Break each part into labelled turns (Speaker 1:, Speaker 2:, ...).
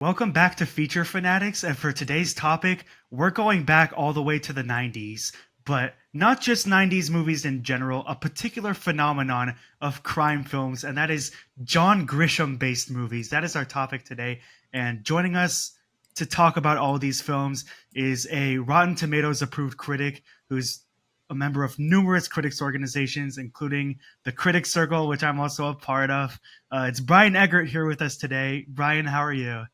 Speaker 1: Welcome back to Feature Fanatics, and for today's topic, we're going back all the way to the 90s, but not just 90s movies in general, a particular phenomenon of crime films, and that is John Grisham-based movies. That is our topic today, and joining us to talk about all these films is a Rotten Tomatoes approved critic who's a member of numerous critics organizations, including the Critic Circle, which I'm also a part of. It's Brian Eggert here with us today. Brian, how are you?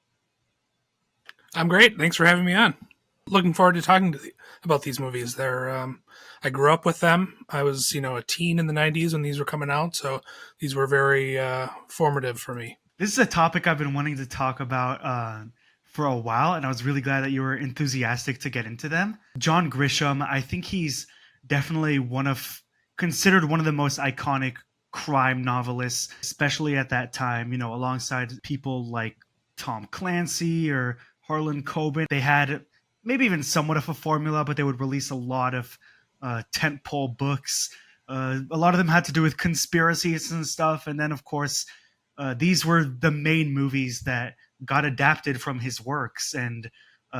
Speaker 2: I'm great. Thanks for having me on. Looking forward to talking about these movies. I grew up with them. I was, a teen in the 90s when these were coming out, so these were very formative for me.
Speaker 1: This is a topic I've been wanting to talk about for a while, and I was really glad that you were enthusiastic to get into them. John Grisham, I think he's definitely considered one of the most iconic crime novelists, especially at that time, alongside people like Tom Clancy or Harlan Coben. They had maybe even somewhat of a formula, but they would release a lot of tentpole books. A lot of them had to do with conspiracies and stuff. And then, of course, these were the main movies that got adapted from his works. And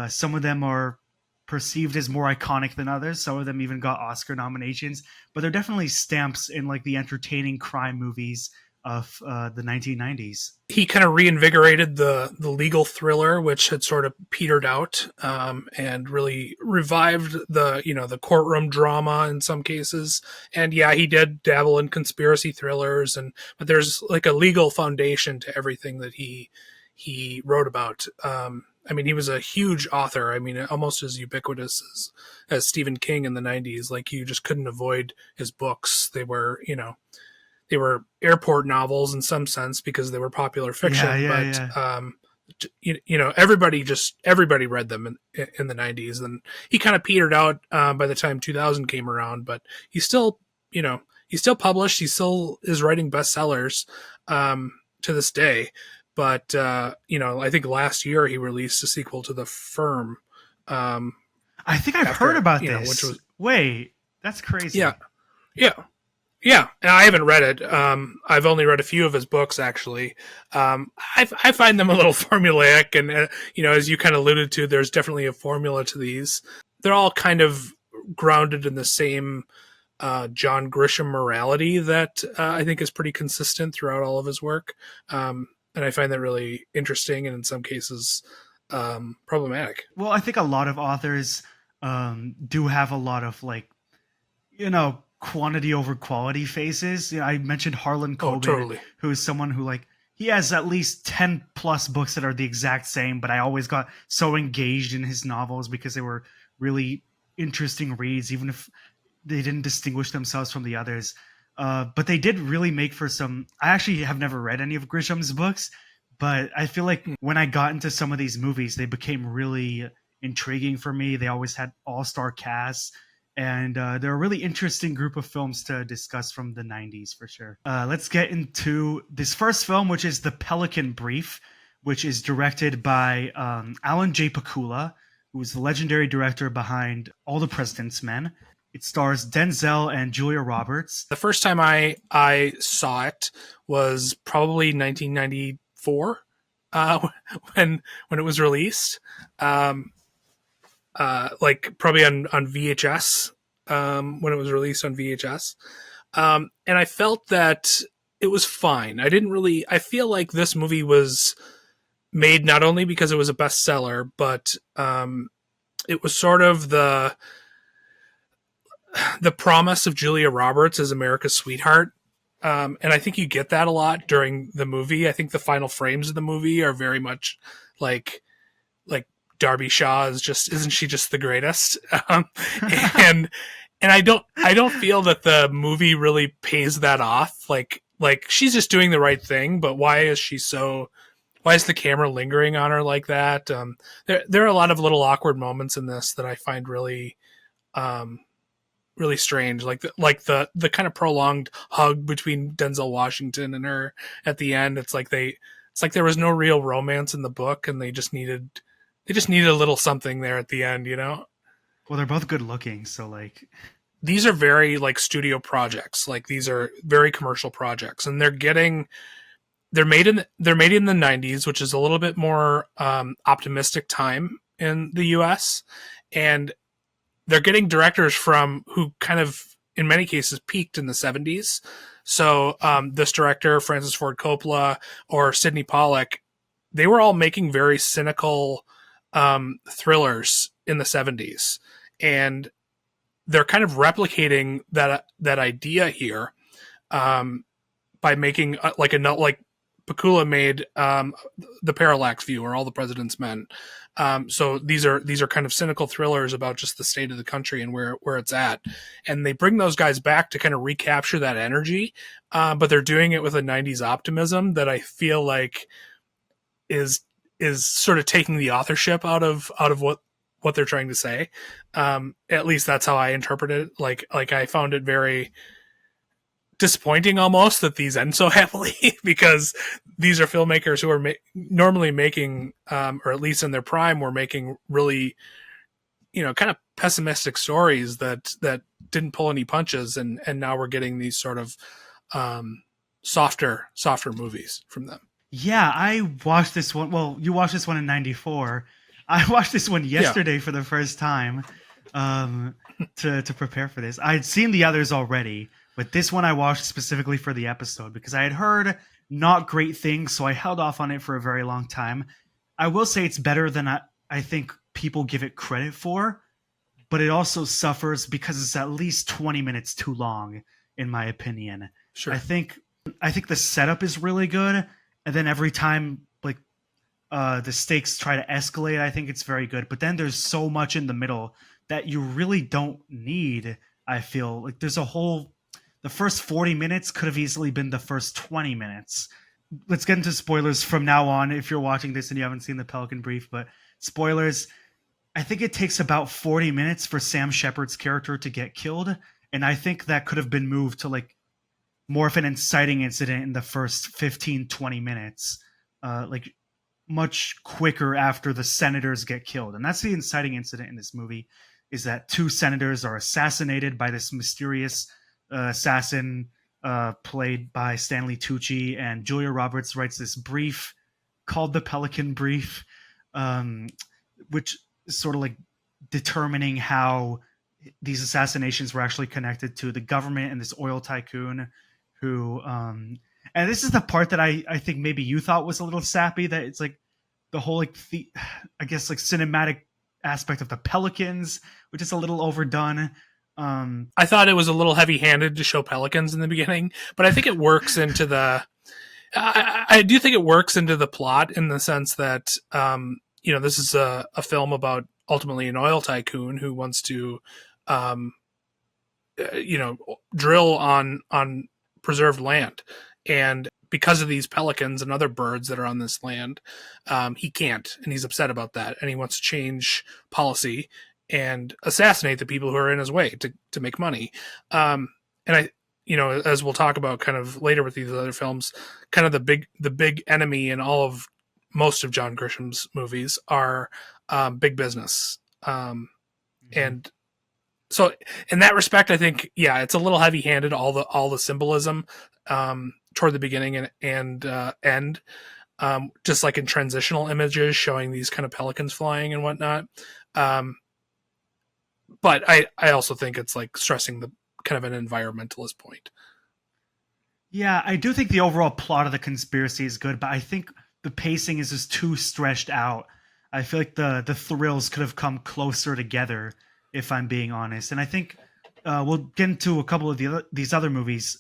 Speaker 1: some of them are perceived as more iconic than others. Some of them even got Oscar nominations. But they're definitely stamps in like the entertaining crime movies of the 1990s.
Speaker 2: He kind of reinvigorated the legal thriller, which had sort of petered out, and really revived the courtroom drama in some cases. And yeah, he did dabble in conspiracy thrillers, but there's like a legal foundation to everything that he wrote about. He was a huge author. Almost as ubiquitous as Stephen King in the 90s. Like, you just couldn't avoid his books. They were airport novels in some sense because they were popular fiction, everybody read them in the 90s, and he kind of petered out by the time 2000 came around, but he still published, he still is writing bestsellers to this day. But I think last year he released a sequel to The Firm.
Speaker 1: I think I've heard about this. Wait, that's crazy.
Speaker 2: Yeah, and I haven't read it. I've only read a few of his books, actually. I find them a little formulaic, and as you kind of alluded to, there's definitely a formula to these. They're all kind of grounded in the same John Grisham morality that I think is pretty consistent throughout all of his work, and I find that really interesting, and in some cases problematic.
Speaker 1: Well, I think a lot of authors do have a lot of quantity over quality phases. I mentioned Harlan Coben,
Speaker 2: totally.
Speaker 1: Who is someone who he has at least 10 plus books that are the exact same, but I always got so engaged in his novels because they were really interesting reads, even if they didn't distinguish themselves from the others. But they did really make for some. I actually have never read any of Grisham's books, but I feel like when I got into some of these movies, they became really intriguing for me. They always had all-star casts. And they're a really interesting group of films to discuss from the 90s for sure. Let's get into this first film, which is The Pelican Brief, which is directed by Alan J. Pakula, who is the legendary director behind All the President's Men. It stars Denzel and Julia Roberts.
Speaker 2: The first time I saw it was probably 1994 when it was released. Probably on VHS, when it was released on VHS. And I felt that it was fine. I feel like this movie was made not only because it was a bestseller, but it was sort of the promise of Julia Roberts as America's sweetheart. And I think you get that a lot during the movie. I think the final frames of the movie are very much like Darby Shaw isn't she just the greatest? And I don't feel that the movie really pays that off. Like she's just doing the right thing, but why is the camera lingering on her like that? There are a lot of little awkward moments in this that I find really, really strange. Like the kind of prolonged hug between Denzel Washington and her at the end. It's like there was no real romance in the book, and they just needed a little something there at the end, Well,
Speaker 1: they're both good looking, so
Speaker 2: these are very studio projects. These are very commercial projects, and they're getting they're made in the 90s, which is a little bit more optimistic time in the US, and they're getting directors from who kind of in many cases peaked in the 70s. So this director, Francis Ford Coppola or Sidney Pollack, they were all making very cynical thrillers in the 70s, and they're kind of replicating that idea here by making like Pakula made the Parallax View or All the President's Men. So these are kind of cynical thrillers about just the state of the country and where it's at, and they bring those guys back to kind of recapture that energy, but they're doing it with a 90s optimism that I feel like is sort of taking the authorship out of what they're trying to say. At least that's how I interpret it. Like I found it very disappointing almost that these end so heavily because these are filmmakers who are normally making, or at least in their prime, were making really, kind of pessimistic stories that didn't pull any punches, and now we're getting these sort of softer movies from them.
Speaker 1: Yeah, I watched this one. Well, you watched this one in '94. I watched this one yesterday for the first time to prepare for this. I'd seen the others already, but this one I watched specifically for the episode because I had heard not great things, so I held off on it for a very long time. I will say it's better than I think people give it credit for, but it also suffers because it's at least 20 minutes too long, in my opinion.
Speaker 2: Sure.
Speaker 1: I think the setup is really good, and then every time the stakes try to escalate, I think it's very good. But then there's so much in the middle that you really don't need. I feel like the first 40 minutes could have easily been the first 20 minutes. Let's get into spoilers from now on if you're watching this and you haven't seen the Pelican Brief, but spoilers. I think it takes about 40 minutes for Sam Shepard's character to get killed, and I think that could have been moved to like more of an inciting incident in the first 15-20 minutes, like much quicker after the senators get killed. And that's the inciting incident in this movie, is that 2 senators are assassinated by this mysterious assassin played by Stanley Tucci, and Julia Roberts writes this brief called the Pelican Brief, which is sort of like determining how these assassinations were actually connected to the government and this oil tycoon who and this is the part that I think maybe you thought was a little sappy, that it's like the whole I guess like cinematic aspect of the pelicans, which is a little overdone.
Speaker 2: I thought it was a little heavy-handed to show pelicans in the beginning, but I think it works into the. I do think it works into the plot in the sense that this is a film about ultimately an oil tycoon who wants to drill on preserved land, and because of these pelicans and other birds that are on this land, he can't, and he's upset about that, and he wants to change policy and assassinate the people who are in his way to make money. And I, as we'll talk about kind of later with these other films, kind of the big enemy in most of John Grisham's movies are big business. And so in that respect, I think, it's a little heavy handed, all the symbolism toward the beginning and end, just like in transitional images showing these kind of pelicans flying and whatnot. But I also think it's like stressing the kind of an environmentalist point.
Speaker 1: Yeah, I do think the overall plot of the conspiracy is good, but I think the pacing is just too stretched out. I feel like the thrills could have come closer together, if I'm being honest. And I think we'll get into a couple of these other movies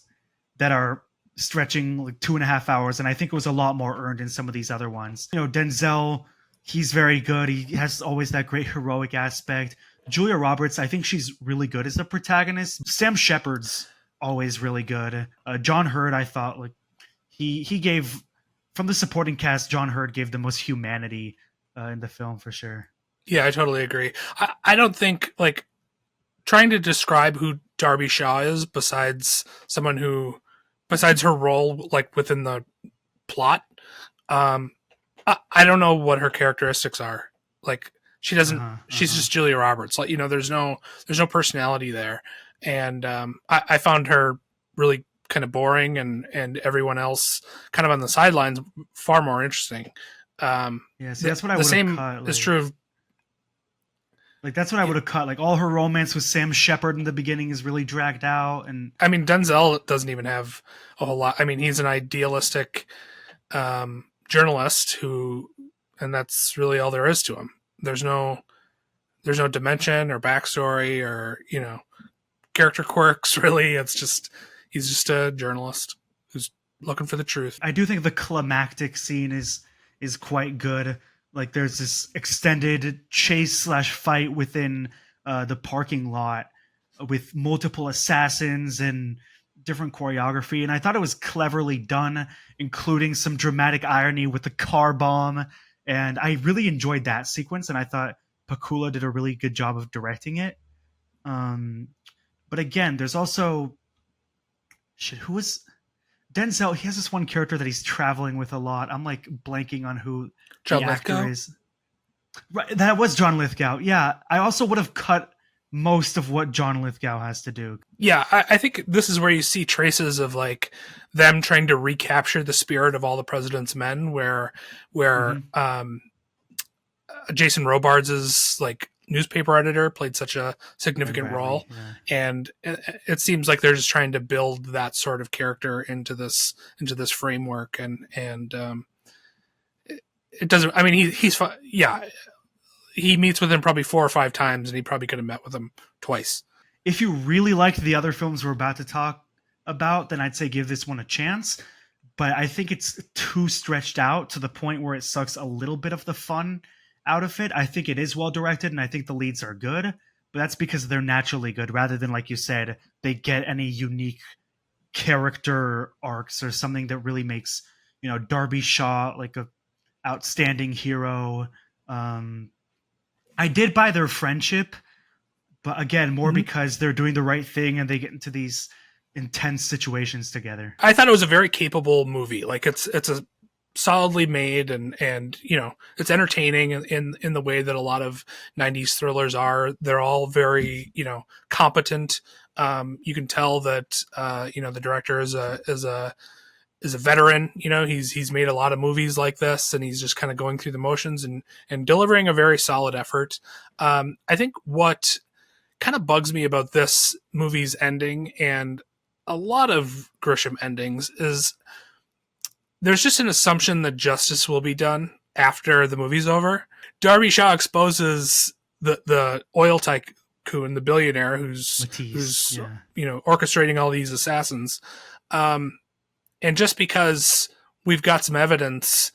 Speaker 1: that are stretching like 2.5 hours, and I think it was a lot more earned in some of these other ones. Denzel, he's very good. He has always that great heroic aspect. Julia Roberts, I think she's really good as the protagonist. Sam Shepard's always really good. John Hurd, I thought like he gave, from the supporting cast, John Hurd gave the most humanity in the film for sure.
Speaker 2: Yeah, I totally agree. I don't think like trying to describe who Darby Shaw is besides her role like within the plot. I don't know what her characteristics are. Like she doesn't. She's just Julia Roberts. Like there's no personality there, and I found her really kind of boring, and everyone else kind of on the sidelines far more interesting.
Speaker 1: Yeah, see, that's what I
Speaker 2: The
Speaker 1: would have
Speaker 2: same
Speaker 1: cut.
Speaker 2: is true of
Speaker 1: Like that's what I would have cut. Like all her romance with Sam Shepard in the beginning is really dragged out, and
Speaker 2: I mean, Denzel doesn't even have a whole lot. I mean, he's an idealistic journalist who, and that's really all there is to him. There's no dimension or backstory or character quirks. Really, it's just he's just a journalist who's looking for the truth.
Speaker 1: I do think the climactic scene is quite good. Like there's this extended chase slash fight within the parking lot with multiple assassins and different choreography, and I thought it was cleverly done, including some dramatic irony with the car bomb. And I really enjoyed that sequence, and I thought Pakula did a really good job of directing it. Um, but again, there's also shit. Who was Denzel? He has this one character that he's traveling with a lot. I'm like blanking on who
Speaker 2: John
Speaker 1: the actor
Speaker 2: Lithgow?
Speaker 1: is. Right, that was John Lithgow. Yeah, I also would have cut most of what John Lithgow has to do.
Speaker 2: Yeah, I think this is where you see traces of like them trying to recapture the spirit of All the President's Men, where Jason Robards' like newspaper editor played such a significant
Speaker 1: Bradley,
Speaker 2: role,
Speaker 1: yeah.
Speaker 2: and it seems like they're just trying to build that sort of character into this framework, and it doesn't. I mean, he's yeah. He meets with him probably 4 or 5 times, and he probably could have met with him twice.
Speaker 1: If you really liked the other films we're about to talk about, then I'd say give this one a chance. But I think it's too stretched out to the point where it sucks a little bit of the fun out of it. I think it is well directed, and I think the leads are good, but that's because they're naturally good rather than, like you said, they get any unique character arcs or something that really makes, Darby Shaw like a outstanding hero. I did buy their friendship, but again, more because they're doing the right thing and they get into these intense situations together.
Speaker 2: I thought it was a very capable movie. Like it's a solidly made and it's entertaining in the way that a lot of 90s thrillers are. They're all very competent. You can tell that the director is a veteran. He's made a lot of movies like this, and he's just kind of going through the motions and delivering a very solid effort. I think what kind of bugs me about this movie's ending and a lot of Grisham endings is there's just an assumption that justice will be done after the movie's over. Darby Shaw exposes the oil tycoon, the billionaire who's orchestrating all these assassins. And just because we've got some evidence,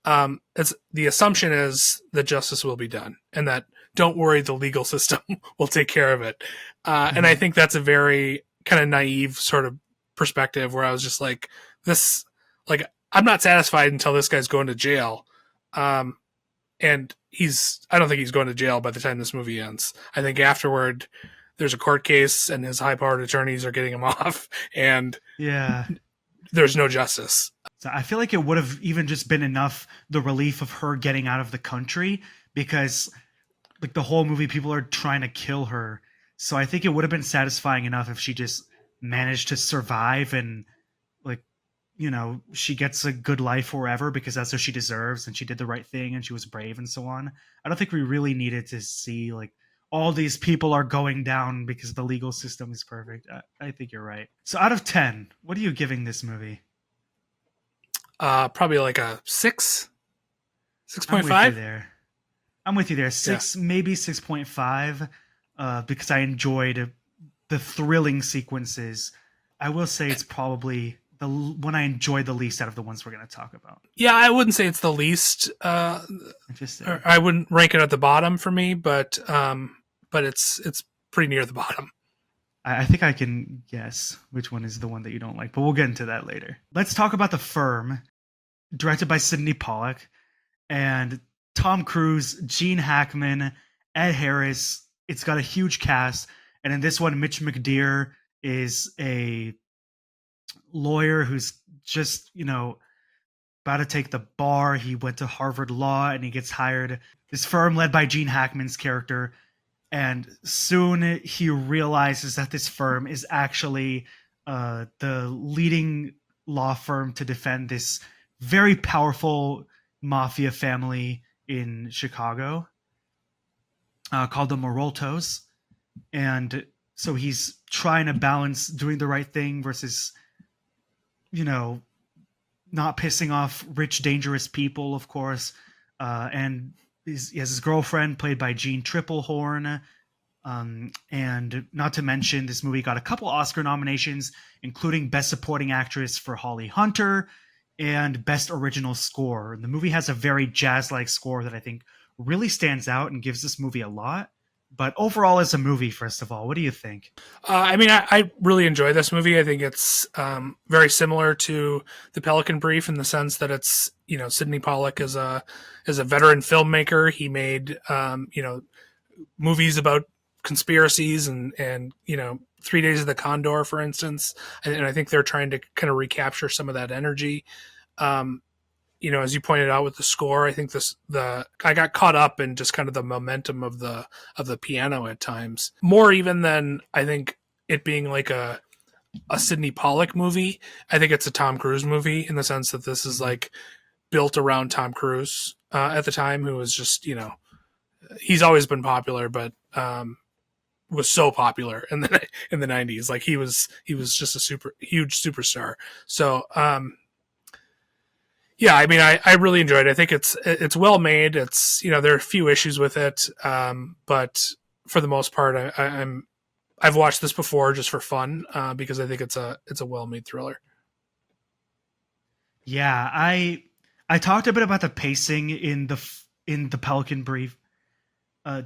Speaker 2: it's the assumption is that justice will be done, and that don't worry, the legal system will take care of it. And I think that's a very kind of naive sort of perspective where I was just like, this, like, I'm not satisfied until this guy's going to jail. And I don't think he's going to jail by the time this movie ends. I think afterward there's a court case and his high powered attorneys are getting him off, and there's no justice.
Speaker 1: So I feel like it would have even just been enough, the relief of her getting out of the country, because like the whole movie people are trying to kill her. So I think it would have been satisfying enough if she just managed to survive and she gets a good life forever because that's what she deserves, and she did the right thing and she was brave and so on. I don't think we really needed to see like all these people are going down because the legal system is perfect. I think you're right. So out of 10, what are you giving this movie?
Speaker 2: Probably like a 6, 6.5.
Speaker 1: I'm with you there. 6, maybe 6.5, because I enjoyed the thrilling sequences. I will say it's probably the one I enjoyed the least out of the ones we're going to talk about.
Speaker 2: Yeah, I wouldn't say it's the least.
Speaker 1: Interesting.
Speaker 2: I wouldn't rank it at the bottom for me, but it's pretty near the bottom.
Speaker 1: I think I can guess which one is the one that you don't like, but we'll get into that later. Let's talk about The Firm, directed by Sidney Pollack, and Tom Cruise, Gene Hackman, Ed Harris. It's got a huge cast, and in this one, Mitch McDeere is a lawyer who's just, about to take the bar. He went to Harvard Law and he gets hired this firm led by Gene Hackman's character. And soon he realizes that this firm is actually the leading law firm to defend this very powerful mafia family in Chicago called the Moroltos. And so he's trying to balance doing the right thing versus, you know, not pissing off rich, dangerous people, of course. And he has his girlfriend played by Jean Triplehorn. And not to mention, this movie got a couple Oscar nominations, including Best Supporting Actress for Holly Hunter and Best Original Score. And the movie has a very jazz-like score that I think really stands out and gives this movie a lot. But overall, as a movie, first of all, what do you think?
Speaker 2: I really enjoy this movie. I think it's very similar to the Pelican Brief in the sense that it's, Sidney Pollack is a veteran filmmaker. He made movies about conspiracies and 3 Days of the Condor, for instance, and I think they're trying to kind of recapture some of that energy. As you pointed out with the score, I think I got caught up in just kind of the momentum of the piano at times, more even than I think it being like a Sidney Pollack movie. I think it's a Tom Cruise movie in the sense that this is like built around Tom Cruise at the time, who was just he's always been popular, but was so popular in the 90s. Like he was just a huge superstar. So yeah, I really enjoyed it. I think it's well made. It's there are a few issues with it, but for the most part, I've watched this before just for fun because I think it's a well made thriller.
Speaker 1: Yeah, I talked a bit about the pacing in the Pelican Brief.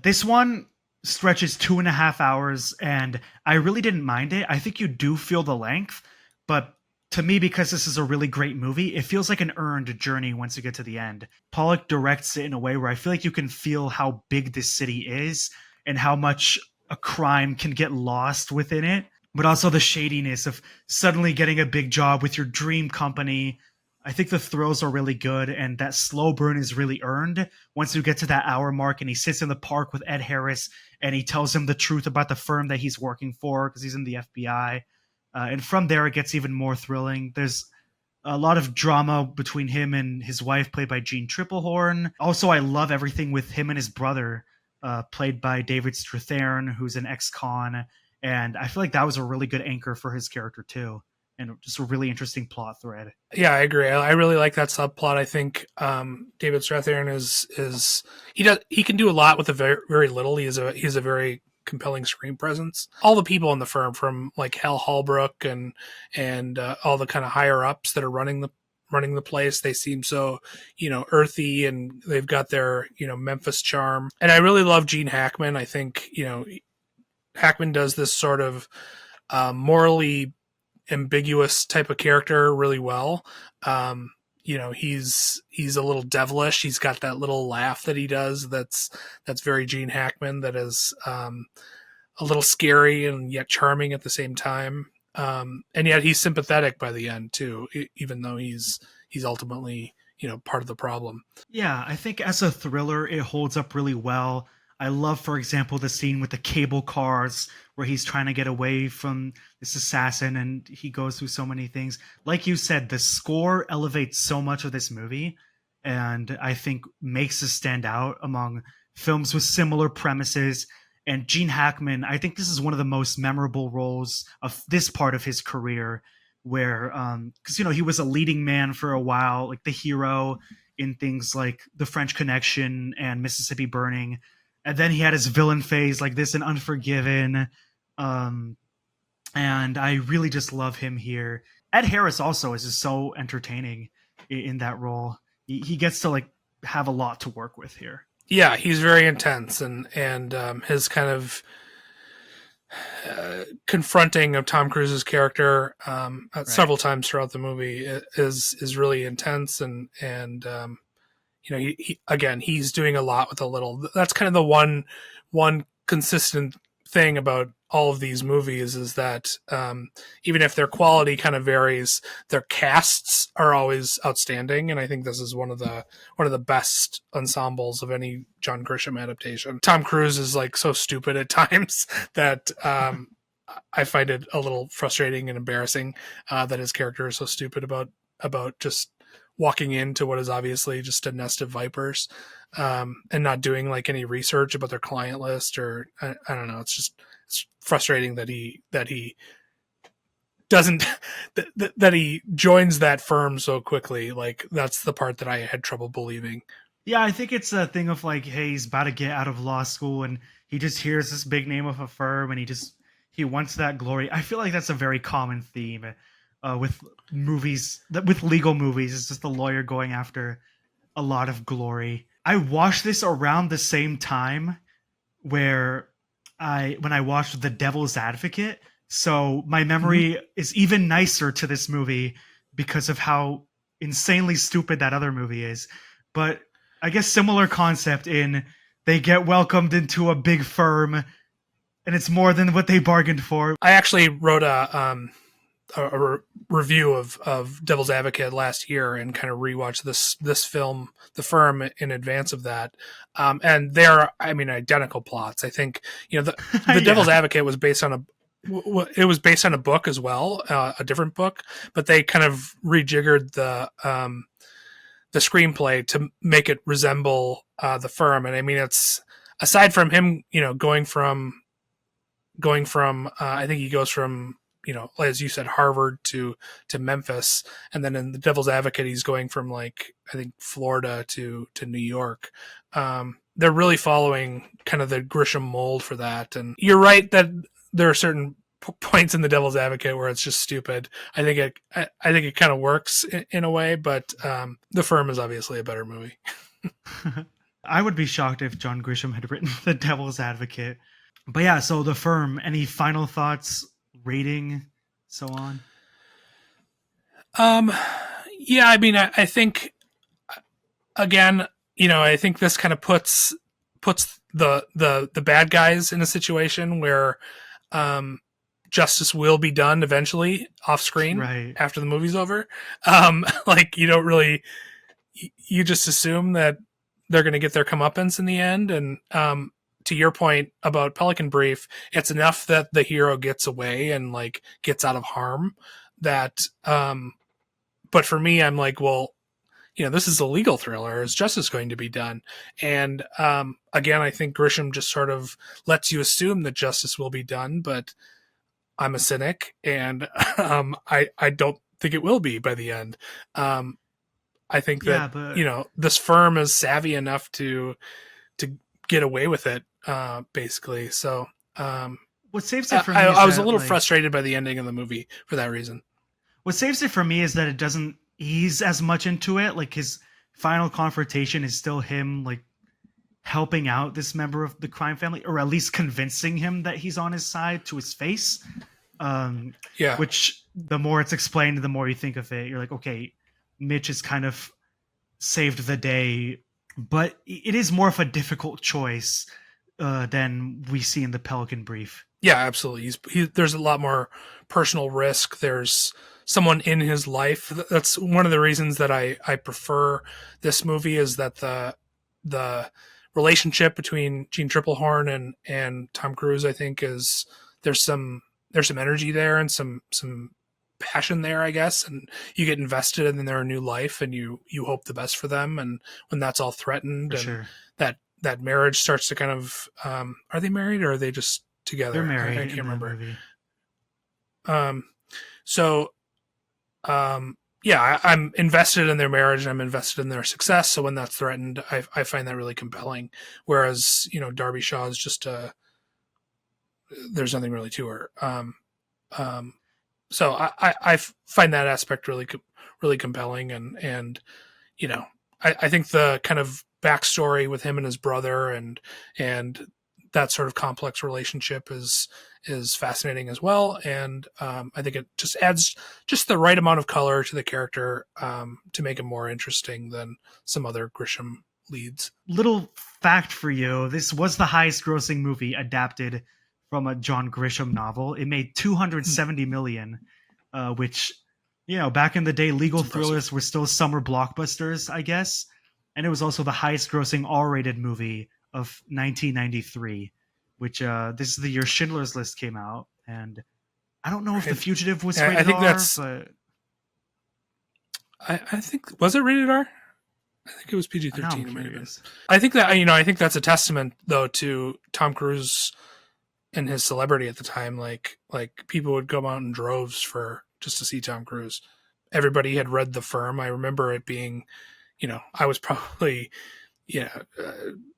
Speaker 1: This one stretches 2.5 hours, and I really didn't mind it. I think you do feel the length, but to me, because this is a really great movie, it feels like an earned journey once you get to the end. Pollock directs it in a way where I feel like you can feel how big this city is and how much a crime can get lost within it, but also the shadiness of suddenly getting a big job with your dream company. I think the thrills are really good, and that slow burn is really earned once you get to that hour mark and he sits in the park with Ed Harris and he tells him the truth about the firm that he's working for because he's in the FBI. And from there, it gets even more thrilling. There's a lot of drama between him and his wife, played by Jean Triplehorn. Also, I love everything with him and his brother, played by David Strathairn, who's an ex-con. And I feel like that was a really good anchor for his character, too. And just a really interesting plot thread.
Speaker 2: Yeah, I agree. I really like that subplot. I think David Strathairn he can do a lot with a very, very little. He's a very compelling screen presence. All the people in the firm, from like Hal Holbrook and all the kind of higher ups that are running the place, they seem so earthy, and they've got their Memphis charm. And I really love Gene Hackman. I think Hackman does this sort of morally ambiguous type of character really well. He's a little devilish. He's got that little laugh that he does that's very Gene Hackman, that is a little scary and yet charming at the same time. And yet he's sympathetic by the end too, even though he's ultimately part of the problem.
Speaker 1: Yeah, I think as a thriller, it holds up really well. I love, for example, the scene with the cable cars where he's trying to get away from this assassin and he goes through so many things. Like you said, the score elevates so much of this movie and I think makes it stand out among films with similar premises. And Gene Hackman, I think this is one of the most memorable roles of this part of his career where, because, he was a leading man for a while, like the hero in things like The French Connection and Mississippi Burning. And then he had his villain phase like this in Unforgiven. And I really just love him here. Ed Harris also is just so entertaining in that role. He gets to like have a lot to work with here.
Speaker 2: Yeah, he's very intense, and his kind of confronting of Tom Cruise's character several times throughout the movie is really intense, and he's doing a lot with a little. That's kind of the one consistent thing about all of these movies is that even if their quality kind of varies, their casts are always outstanding, and I think this is one of the best ensembles of any John Grisham adaptation. Tom Cruise is like so stupid at times that I find it a little frustrating and embarrassing that his character is so stupid about just walking into what is obviously just a nest of vipers, and not doing like any research about their client list, or I don't know. It's frustrating that he doesn't that he joins that firm so quickly. Like, that's the part that I had trouble believing.
Speaker 1: Yeah, I think it's a thing of like, hey, he's about to get out of law school and he just hears this big name of a firm and he wants that glory. I feel like that's a very common theme with with legal movies. It's just the lawyer going after a lot of glory. I watched this around the same time where when I watched The Devil's Advocate. So my memory is even nicer to this movie because of how insanely stupid that other movie is. But I guess similar concept in they get welcomed into a big firm and it's more than what they bargained for.
Speaker 2: I actually wrote a review of Devil's Advocate last year and kind of rewatched this film, The Firm, in advance of that. And they're, I mean, identical plots. I think, the
Speaker 1: Yeah.
Speaker 2: Devil's Advocate was based on a book as well, a different book, but they kind of rejiggered the screenplay to make it resemble The Firm. And I mean, it's, aside from him, going from I think he goes from, as you said, Harvard to Memphis, and then in The Devil's Advocate he's going from, like, I think Florida to New York. They're really following kind of the Grisham mold for that. And you're right that there are certain points in The Devil's Advocate where it's just stupid. I think it kind of works in a way, but The Firm is obviously a better movie.
Speaker 1: I would be shocked if John Grisham had written The Devil's Advocate. But yeah, so The Firm, any final thoughts, rating, so on?
Speaker 2: Yeah, I mean, I think, again, I think this kind of puts the bad guys in a situation where justice will be done eventually off screen,
Speaker 1: right,
Speaker 2: after the movie's over. Like, you don't really, you just assume that they're going to get their comeuppance in the end. And to your point about Pelican Brief, it's enough that the hero gets away and, like, gets out of harm that, but for me, I'm like, well, this is a legal thriller. Is justice going to be done? And again, I think Grisham just sort of lets you assume that justice will be done, but I'm a cynic, and I don't think it will be by the end. I think that this firm is savvy enough to get away with it, basically. So
Speaker 1: what saves it for me,
Speaker 2: I was a little frustrated by the ending of the movie for that reason.
Speaker 1: What saves it for me is that it doesn't ease as much into it. Like, his final confrontation is still him, like, helping out this member of the crime family, or at least convincing him that he's on his side to his face.
Speaker 2: Yeah.
Speaker 1: Which, the more it's explained, the more you think of it. You're like, okay, Mitch has kind of saved the day, but it is more of a difficult choice than we see in the Pelican Brief.
Speaker 2: Yeah, absolutely. There's a lot more personal risk. There's someone in his life. That's one of the reasons that I prefer this movie, is that the relationship between Gene Triplehorn and Tom Cruise, I think, is there's some energy there and some passion there, I guess, and you get invested in their new life, and you hope the best for them. And when that's all threatened,
Speaker 1: For
Speaker 2: and
Speaker 1: sure.
Speaker 2: that marriage starts to kind of, are they married or are they just together?
Speaker 1: They're married.
Speaker 2: I can't remember. Yeah, I'm invested in their marriage and I'm invested in their success. So when that's threatened, I find that really compelling. Whereas, Darby Shaw is just there's nothing really to her. So I find that aspect really, really compelling. And I think the kind of backstory with him and his brother and that sort of complex relationship is fascinating as well. And I think it just adds just the right amount of color to the character to make him more interesting than some other Grisham leads.
Speaker 1: Little fact for you, this was the highest grossing movie adapted from a John Grisham novel. It made $270 million, which, back in the day, legal thrillers were still summer blockbusters, I guess. And it was also the highest grossing R-rated movie of 1993, which this is the year Schindler's List came out. And I don't know if The
Speaker 2: Right.
Speaker 1: Fugitive was
Speaker 2: I
Speaker 1: rated
Speaker 2: think
Speaker 1: R, but
Speaker 2: I think, was it rated R? I think it was PG
Speaker 1: now I'm
Speaker 2: 13. It might have been.
Speaker 1: curious.
Speaker 2: I think that I think that's a testament though to Tom Cruise and his celebrity at the time. Like people would come out in droves for just to see Tom Cruise. Everybody had read The Firm. I remember it being, I was probably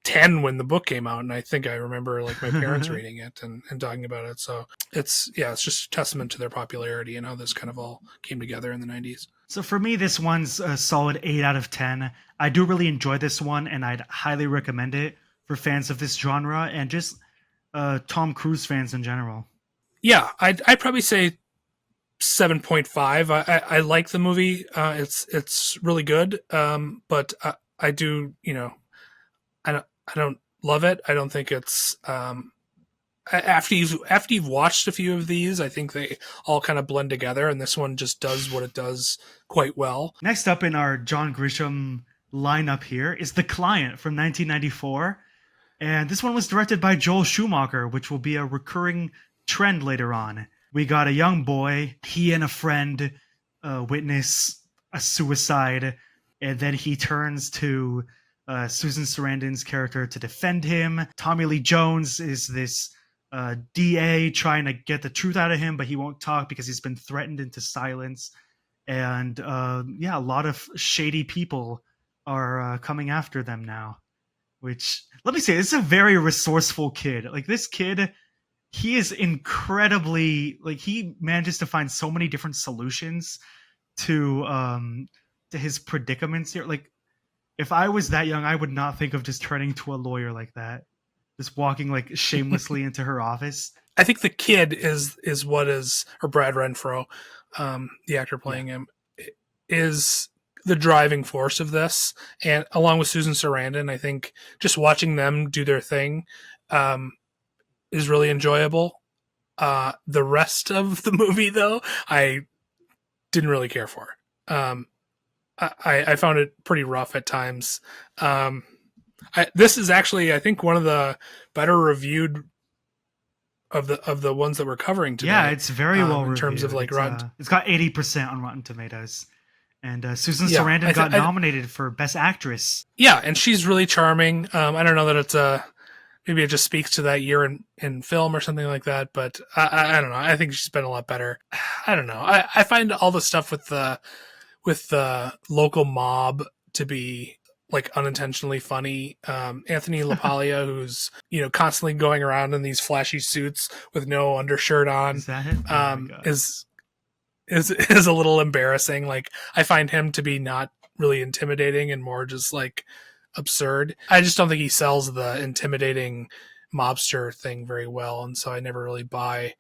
Speaker 2: 10 when the book came out, and I think I remember like my parents reading it and talking about it. So it's just a testament to their popularity and how this kind of all came together in the 90s.
Speaker 1: So for me, this one's a solid 8 out of 10. I do really enjoy this one, and I'd highly recommend it for fans of this genre and just Tom Cruise fans in general.
Speaker 2: Yeah, I'd probably say 7.5. I like the movie. It's really good. But I do, I don't love it. I don't think it's after you've watched a few of these, I think they all kind of blend together, and this one just does what it does quite well.
Speaker 1: Next up in our John Grisham lineup here is The Client from 1994. And this one was directed by Joel Schumacher, which will be a recurring trend later on. We got a young boy, he and a friend witness a suicide, and then he turns to Susan Sarandon's character to defend him. Tommy Lee Jones is this DA trying to get the truth out of him, but he won't talk because he's been threatened into silence. And a lot of shady people are coming after them now. Which, let me say, this is a very resourceful kid. Like, this kid, he is incredibly, like, he manages to find so many different solutions to his predicaments here. Like, if I was that young, I would not think of just turning to a lawyer like that. Just walking, like, shamelessly into her office.
Speaker 2: I think the kid is what is, or Brad Renfro, the actor playing him, is the driving force of this, and along with Susan Sarandon, I think just watching them do their thing is really enjoyable. The rest of the movie, though, I didn't really care for. I found it pretty rough at times. This is actually, I think, one of the better reviewed of the ones that we're covering today.
Speaker 1: Yeah, it's very well reviewed.
Speaker 2: In terms of like Rotten.
Speaker 1: It's got 80% on Rotten Tomatoes. And Susan Sarandon got nominated for Best Actress.
Speaker 2: Yeah, and she's really charming. I don't know that it's maybe it just speaks to that year in film or something like that, but I don't know. I think she's been a lot better. I don't know. I find all the stuff with the local mob to be like unintentionally funny. Anthony LaPaglia, who's constantly going around in these flashy suits with no undershirt on,
Speaker 1: Is that it?
Speaker 2: is a little embarrassing. Like, I find him to be not really intimidating and more just like absurd. I just don't think he sells the intimidating mobster thing very well, and so I never really buy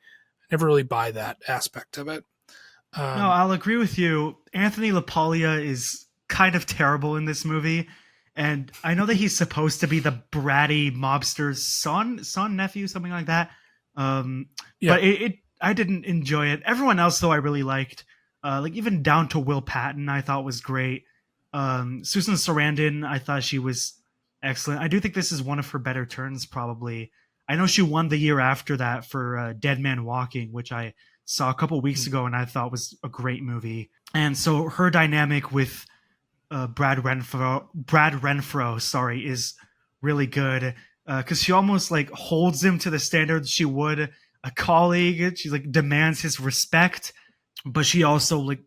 Speaker 2: that aspect of it.
Speaker 1: No, I'll agree with you. Anthony LaPaglia is kind of terrible in this movie, and I know that he's supposed to be the bratty mobster's son, nephew, something like that. But I didn't enjoy it. Everyone else, though, I really liked. Like, even down to Will Patton, I thought was great. Susan Sarandon, I thought she was excellent. I do think this is one of her better turns, probably. I know she won the year after that for Dead Man Walking, which I saw a couple weeks ago and I thought was a great movie. And so her dynamic with Brad Renfro, is really good because she almost like holds him to the standards she would a colleague. She like demands his respect, but she also like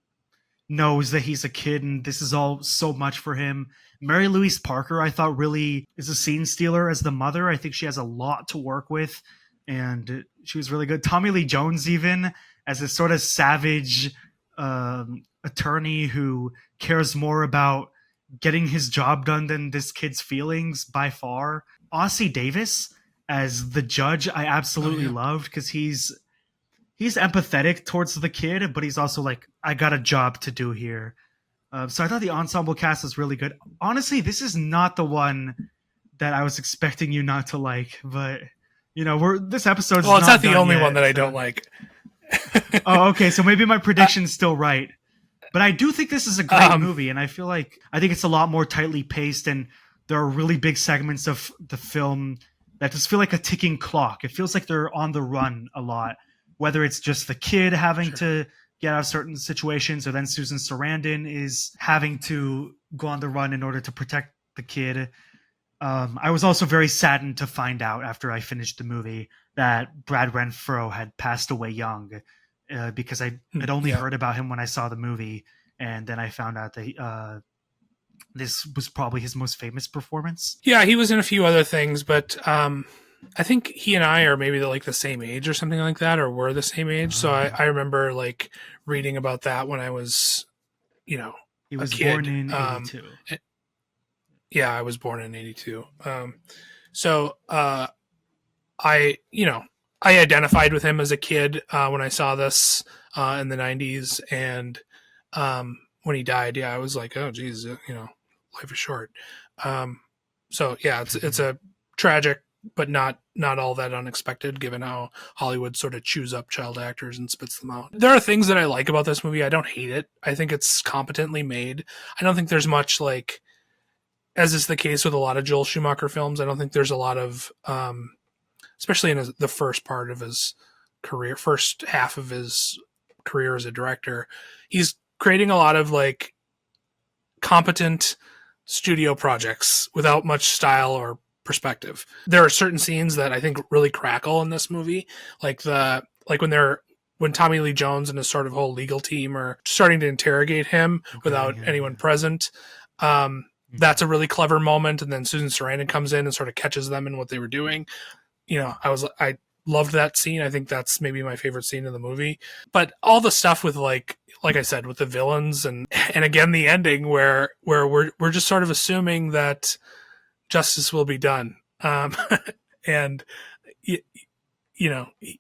Speaker 1: knows that he's a kid and this is all so much for him. Mary Louise Parker, I thought, really is a scene stealer as the mother. I think she has a lot to work with, and she was really good. Tommy Lee Jones, even as a sort of savage attorney who cares more about getting his job done than this kid's feelings by far. Ossie Davis as the judge, I absolutely loved because he's empathetic towards the kid, but he's also like, I got a job to do here. So I thought the ensemble cast was really good. Honestly, this is not the one that I was expecting you not to like, but this episode's
Speaker 2: well, it's not the
Speaker 1: done
Speaker 2: only
Speaker 1: yet,
Speaker 2: one that I
Speaker 1: so.
Speaker 2: don't like.
Speaker 1: Oh, okay. So maybe my prediction's still right. But I do think this is a great movie, and I think it's a lot more tightly paced, and there are really big segments of the film that just feel like a ticking clock. It feels like they're on the run a lot. whether it's just the kid having
Speaker 2: Sure.
Speaker 1: to get out of certain situations, or then Susan Sarandon is having to go on the run in order to protect the kid. I was also very saddened to find out after I finished the movie that Brad Renfro had passed away young, because I had only
Speaker 2: Yeah.
Speaker 1: heard about him when I saw the movie, and then I found out that this was probably his most famous performance.
Speaker 2: Yeah, he was in a few other things, but I think he and I are maybe like the same age or something like that, or were the same age. So I remember like reading about that when I was,
Speaker 1: He
Speaker 2: a
Speaker 1: was born
Speaker 2: kid.
Speaker 1: in '82.
Speaker 2: Yeah, I was born in '82. So I identified with him as a kid when I saw this in the '90s, and when he died, yeah, I was like, oh, geez, life is short. Um, so yeah, it's a tragic, but not all that unexpected, given how Hollywood sort of chews up child actors and spits them out. There are things that I like about this movie. I don't hate it. I think it's competently made. I don't think there's much like, as is the case with a lot of Joel Schumacher films. I don't think there's a lot of, especially in the first part of his career, first half of his career as a director, he's creating a lot of like competent studio projects without much style or perspective. There are certain scenes that I think really crackle in this movie, like when Tommy Lee Jones and his sort of whole legal team are starting to interrogate him without anyone present. That's a really clever moment, and then Susan Sarandon comes in and sort of catches them in what they were doing. I loved that scene. I think that's maybe my favorite scene in the movie. But all the stuff with like I said, with the villains and again the ending where we're just sort of assuming that justice will be done, and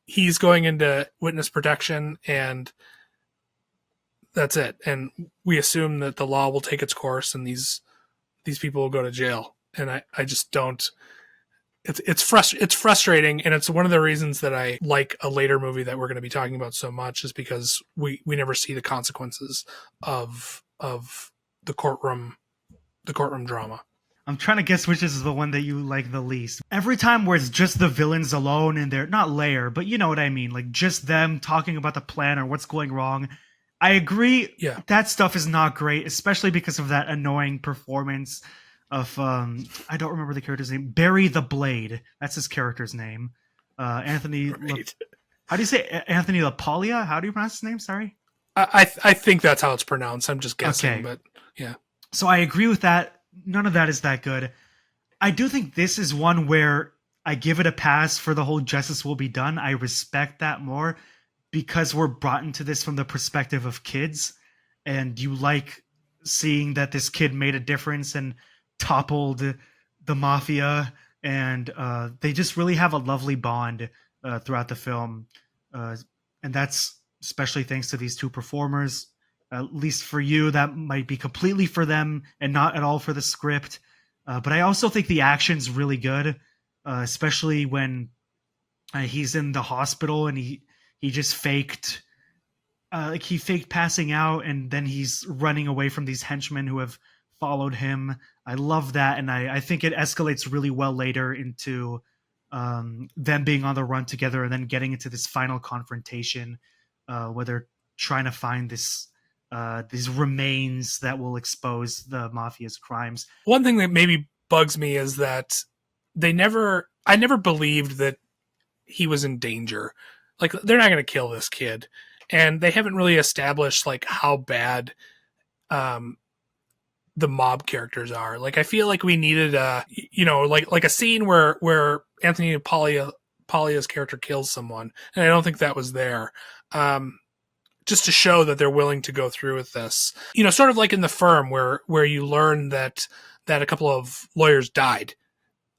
Speaker 2: he's going into witness protection, and that's it. And we assume that the law will take its course, and these people will go to jail. And I just don't. It's frustrating, and it's one of the reasons that I like a later movie that we're going to be talking about so much, is because we never see the consequences of the courtroom drama.
Speaker 1: I'm trying to guess which is the one that you like the least. Every time where it's just the villains alone in their, not lair, but you know what I mean, like just them talking about the plan or what's going wrong. I agree.
Speaker 2: Yeah.
Speaker 1: That stuff is not great, especially because of that annoying performance of I don't remember the character's name. Barry the Blade. That's his character's name. Anthony.
Speaker 2: Right.
Speaker 1: How do you say Anthony LaPaglia? How do you pronounce his name? Sorry.
Speaker 2: I think that's how it's pronounced. I'm just guessing,
Speaker 1: Okay.
Speaker 2: But yeah.
Speaker 1: So I agree with that. None of that is that good. I do think this is one where I give it a pass for the whole justice will be done. I respect that more because we're brought into this from the perspective of kids, and you like seeing that this kid made a difference and toppled the mafia, and they just really have a lovely bond throughout the film, and that's especially thanks to these two performers. At least for you, that might be completely for them and not at all for the script. But I also think the action's really good, especially when he's in the hospital and he just faked, he faked passing out, and then he's running away from these henchmen who have followed him. I love that, and I think it escalates really well later into them being on the run together, and then getting into this final confrontation where they're trying to find these remains that will expose the mafia's crimes.
Speaker 2: One thing that maybe bugs me is that I never believed that he was in danger. Like, they're not going to kill this kid, and they haven't really established like how bad the mob characters are. Like, I feel like we needed like a scene where Anthony Palia's character kills someone, and I don't think that was there. Just to show that they're willing to go through with this, sort of like in The Firm, where you learn that a couple of lawyers died,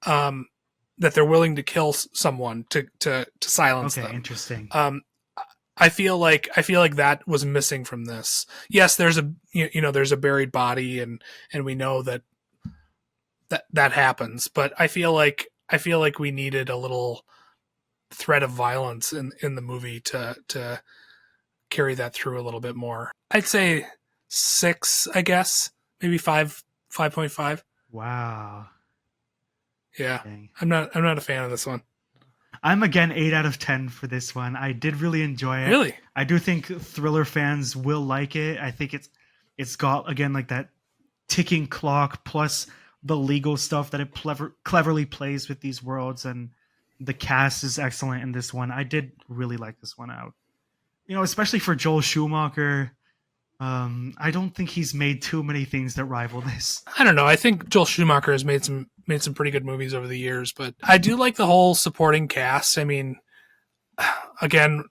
Speaker 2: that they're willing to kill someone to silence them.
Speaker 1: Okay, interesting.
Speaker 2: I feel like that was missing from this. Yes, there's a buried body, and we know that happens, but I feel like we needed a little threat of violence in the movie to carry that through a little bit more. I'd say 6, I guess, maybe 5.5.
Speaker 1: Wow.
Speaker 2: Yeah.
Speaker 1: Dang.
Speaker 2: I'm not a fan of this one.
Speaker 1: I'm again 8 out of 10 for this one. I did really enjoy it.
Speaker 2: Really?
Speaker 1: I do think thriller fans will like it. I think it's got again like that ticking clock plus the legal stuff that it cleverly plays with these worlds, and the cast is excellent in this one. I did really like this one out. Especially for Joel Schumacher. I don't think he's made too many things that rival this.
Speaker 2: I don't know. I think Joel Schumacher has made some pretty good movies over the years, but I do like the whole supporting cast. I mean, again,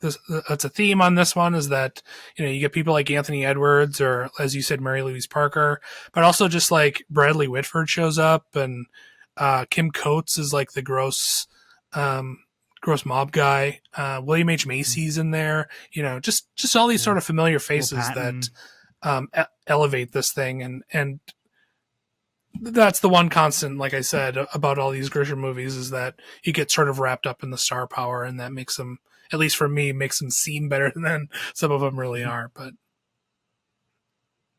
Speaker 2: that's a theme on this one is that, you get people like Anthony Edwards or, as you said, Mary Louise Parker, but also just like Bradley Whitford shows up, and Kim Coates is like the gross mob guy. William H. Macy's in there, just all these sort of familiar faces that elevate this thing. And that's the one constant, like I said, about all these Grisham movies is that you get sort of wrapped up in the star power, and that makes them, at least for me, makes them seem better than some of them really are. But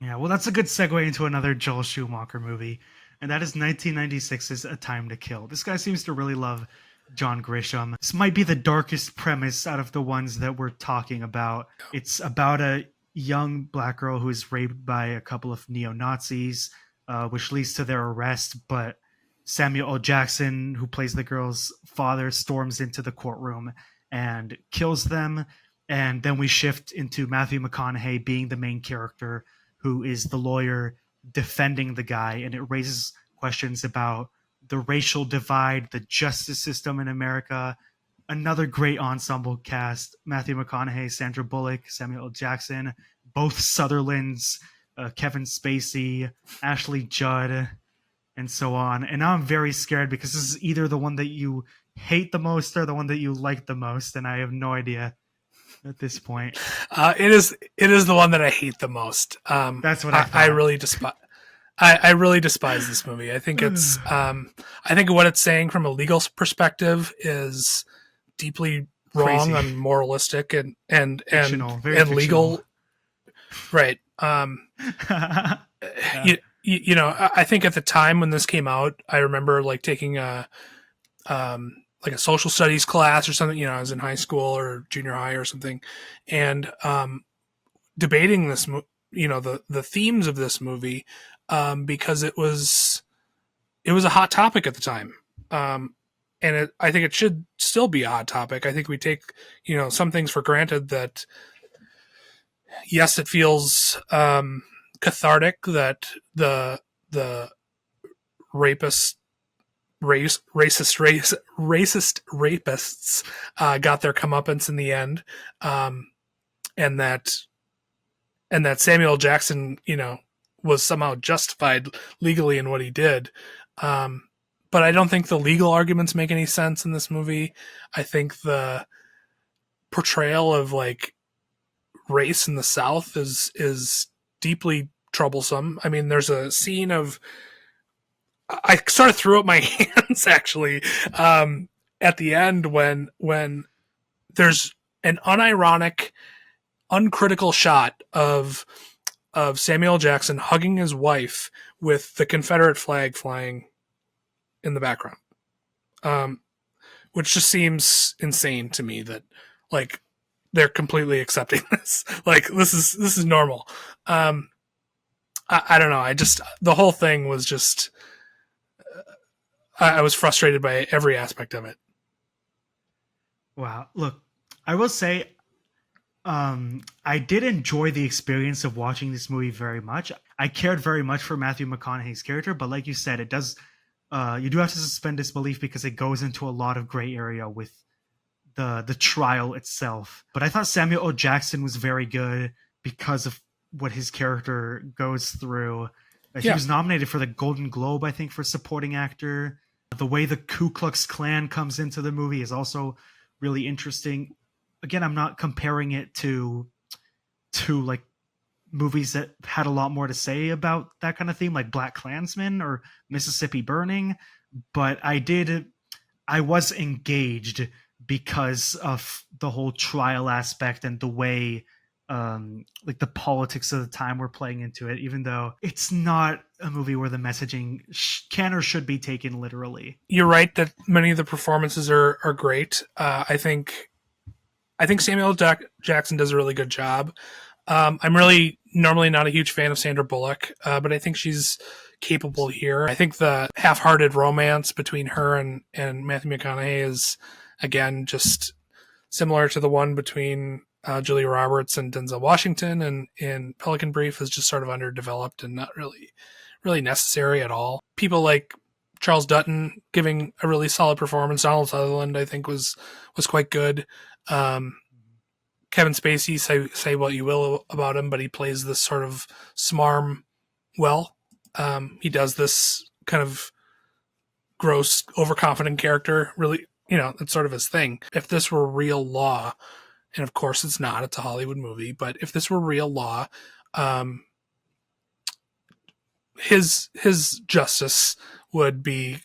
Speaker 1: yeah, well, that's a good segue into another Joel Schumacher movie, and that is 1996's A Time to Kill. This guy seems to really love John Grisham. This might be the darkest premise out of the ones that we're talking about. It's about a young black girl who is raped by a couple of neo-Nazis, which leads to their arrest, but Samuel L. Jackson, who plays the girl's father, storms into the courtroom and kills them. And then we shift into Matthew McConaughey being the main character, who is the lawyer defending the guy, and it raises questions about the racial divide, the justice system in America. Another great ensemble cast: Matthew McConaughey, Sandra Bullock, Samuel L. Jackson, both Sutherlands, Kevin Spacey, Ashley Judd, and so on. And now I'm very scared because this is either the one that you hate the most or the one that you like the most, and I have no idea at this point.
Speaker 2: It is the one that I hate the most.
Speaker 1: That's what I
Speaker 2: really despise. I really despise this movie. I think it's I think what it's saying from a legal perspective is deeply wrong and moralistic and legal. Right.
Speaker 1: Yeah.
Speaker 2: I think at the time when this came out, I remember like taking a like a social studies class or something. I was in high school or junior high or something, and debating this, the themes of this movie, because it was a hot topic at the time, and I think it should still be a hot topic. I think we take some things for granted. That yes, it feels cathartic that the racist rapists got their comeuppance in the end, and that Samuel Jackson, was somehow justified legally in what he did. But I don't think the legal arguments make any sense in this movie. I think the portrayal of like race in the South is deeply troublesome. I mean, there's a scene of, I sort of threw up my hands actually, at the end when there's an unironic, uncritical shot of Samuel Jackson hugging his wife with the Confederate flag flying in the background, which just seems insane to me that like they're completely accepting this. Like this is normal. I don't know. The whole thing was just, I was frustrated by every aspect of it.
Speaker 1: Wow. Look, I will say, I did enjoy the experience of watching this movie very much. I cared very much for Matthew McConaughey's character, but like you said, it does, you do have to suspend disbelief because it goes into a lot of gray area with the trial itself. But I thought Samuel L. Jackson was very good because of what his character goes through. He was nominated for the Golden Globe, I think, for supporting actor. The way the Ku Klux Klan comes into the movie is also really interesting. Again, I'm not comparing it to like movies that had a lot more to say about that kind of theme, like Black Klansman or Mississippi Burning, but I was engaged because of the whole trial aspect and the way like the politics of the time were playing into it, even though it's not a movie where the messaging can or should be taken literally.
Speaker 2: You're right that many of the performances are great. I think Samuel Jackson does a really good job. I'm really normally not a huge fan of Sandra Bullock, but I think she's capable here. I think the half-hearted romance between her and Matthew McConaughey is, again, just similar to the one between Julia Roberts and Denzel Washington, and in Pelican Brief is just sort of underdeveloped and not really necessary at all. People like Charles Dutton giving a really solid performance. Donald Sutherland, I think, was quite good. Kevin Spacey, say what you will about him, but he plays this sort of smarm well. He does this kind of gross, overconfident character. Really, that's sort of his thing. If this were real law, and of course it's not, it's a Hollywood movie, but if this were real law, his justice would be,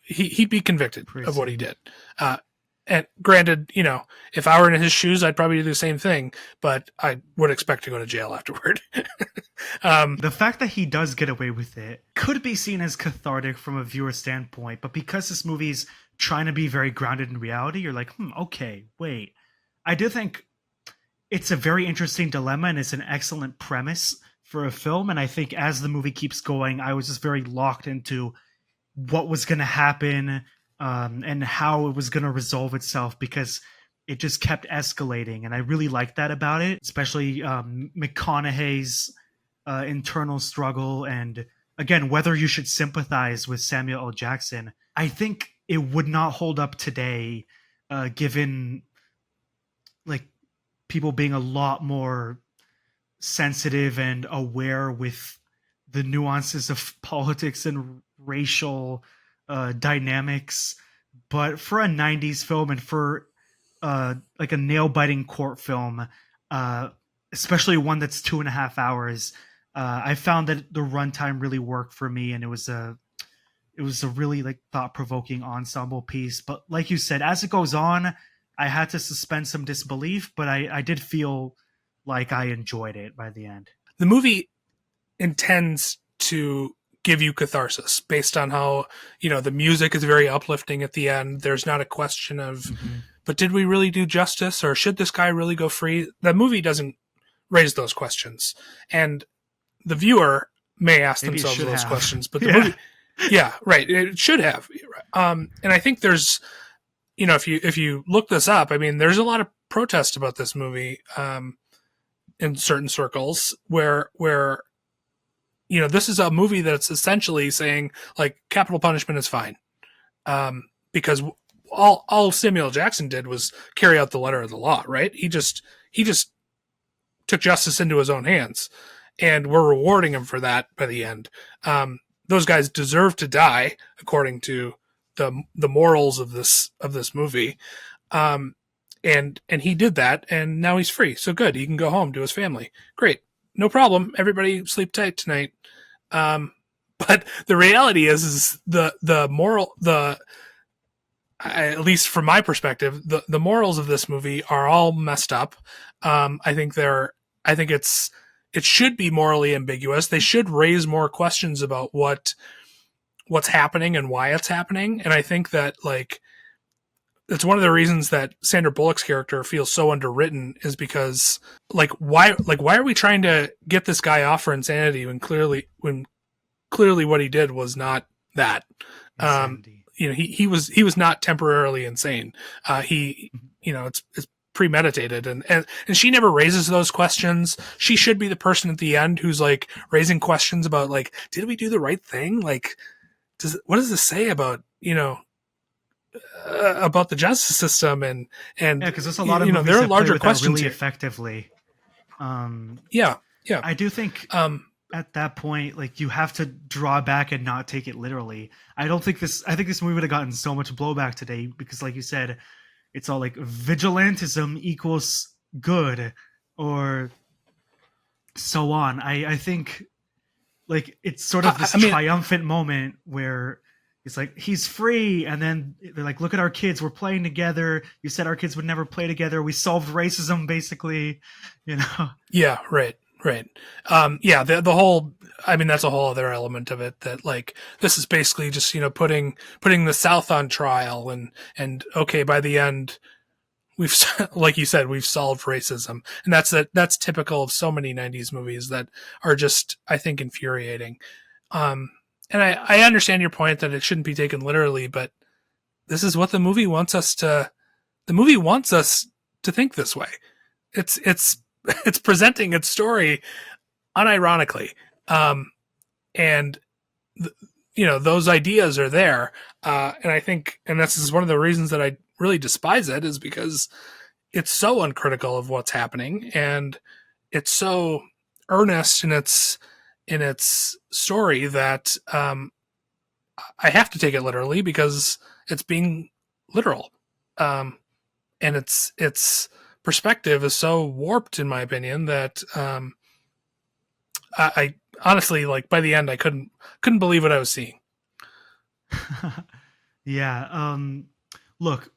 Speaker 2: he'd be convicted of what he did. And granted, if I were in his shoes, I'd probably do the same thing, but I would expect to go to jail afterward.
Speaker 1: The fact that he does get away with it could be seen as cathartic from a viewer standpoint, but because this movie's trying to be very grounded in reality, you're like, okay, wait. I do think it's a very interesting dilemma, and it's an excellent premise for a film, and I think as the movie keeps going, I was just very locked into what was going to happen, and how it was going to resolve itself, because it just kept escalating. And I really liked that about it, especially McConaughey's internal struggle. And again, whether you should sympathize with Samuel L. Jackson, I think it would not hold up today, given like people being a lot more sensitive and aware with the nuances of politics and racial dynamics. But for a 90s film, and for like a nail-biting court film, especially one that's 2.5 hours, I found that the runtime really worked for me, and it was a really like thought-provoking ensemble piece. But like you said, as it goes on, I had to suspend some disbelief, but I did feel like I enjoyed it by the end.
Speaker 2: The movie intends to give you catharsis based on how, the music is very uplifting at the end. There's not a question of, but did we really do justice, or should this guy really go free? The movie doesn't raise those questions, and the viewer may ask themselves those questions, but the movie, right, it should have. And I think there's, if you look this up, I mean, there's a lot of protest about this movie in certain circles where this is a movie that's essentially saying like capital punishment is fine, because all Samuel Jackson did was carry out the letter of the law, right? He just took justice into his own hands, and we're rewarding him for that by the end. Those guys deserve to die according to the morals of this movie, and he did that, and now he's free. So good, he can go home to his family. Great. No problem. Everybody sleep tight tonight. But the reality is the moral, at least from my perspective, the morals of this movie are all messed up. I think it should be morally ambiguous. They should raise more questions about what's happening and why it's happening. And I think that it's one of the reasons that Sandra Bullock's character feels so underwritten, is because why are we trying to get this guy off for insanity when clearly what he did was not that. He was not temporarily insane. It's premeditated, and she never raises those questions. She should be the person at the end who's raising questions about did we do the right thing? What does this say about about the justice system, and
Speaker 1: because there's a lot of movies
Speaker 2: there are
Speaker 1: that
Speaker 2: larger
Speaker 1: play with
Speaker 2: questions
Speaker 1: that really
Speaker 2: here.
Speaker 1: Effectively.
Speaker 2: I
Speaker 1: do think at that point, you have to draw back and not take it literally. I think this movie would have gotten so much blowback today because, like you said, it's all vigilantism equals good, or so on. I think it's sort of this triumphant moment where It's like he's free, and then they're like, "Look at our kids. We're playing together. You said our kids would never play together. We solved racism, basically." You know.
Speaker 2: Yeah, right, right. Yeah, the whole. I mean, that's a whole other element of it. That like this is basically just putting the South on trial, and okay, by the end, we've like you said, we've solved racism, and that's typical of so many '90s movies that are just, I think, infuriating. Um, and I understand your point that it shouldn't be taken literally, but this is what the movie wants us to. The movie wants us to think this way. It's it's presenting its story unironically, um, and those ideas are there, and I think, and this is one of the reasons that I really despise it, is because it's so uncritical of what's happening, and it's so earnest in its story that I have to take it literally because it's being literal, and its perspective is so warped, in my opinion, that I honestly, like, by the end, I couldn't believe what I was seeing.
Speaker 1: Yeah. Look,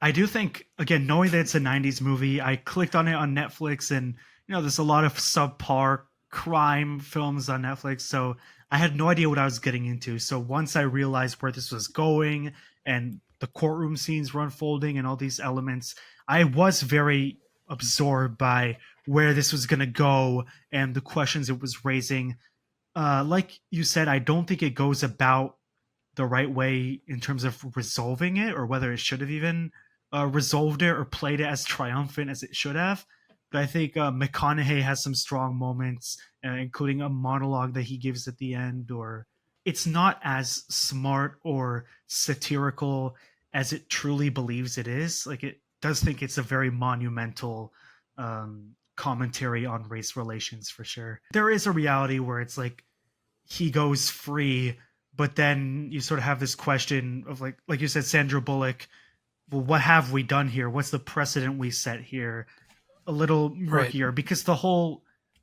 Speaker 1: I do think, again, knowing that it's a '90s movie, I clicked on it on Netflix, and there's a lot of subpar crime films on Netflix, so I had no idea what I was getting into. So once I realized where this was going and the courtroom scenes were unfolding and all these elements, I was very absorbed by where this was going to go and the questions it was raising. Like you said, I don't think it goes about the right way in terms of resolving it, or whether it should have even resolved it or played it as triumphant as it should have. But I think McConaughey has some strong moments, including a monologue that he gives at the end. Or it's not as smart or satirical as it truly believes it is. Like, it does think it's a very monumental commentary on race relations, for sure. There is a reality where it's like he goes free, but then you sort of have this question of, like you said, Sandra Bullock. Well, what have we done here? What's the precedent we set here? A little
Speaker 2: Right.
Speaker 1: murkier, because the whole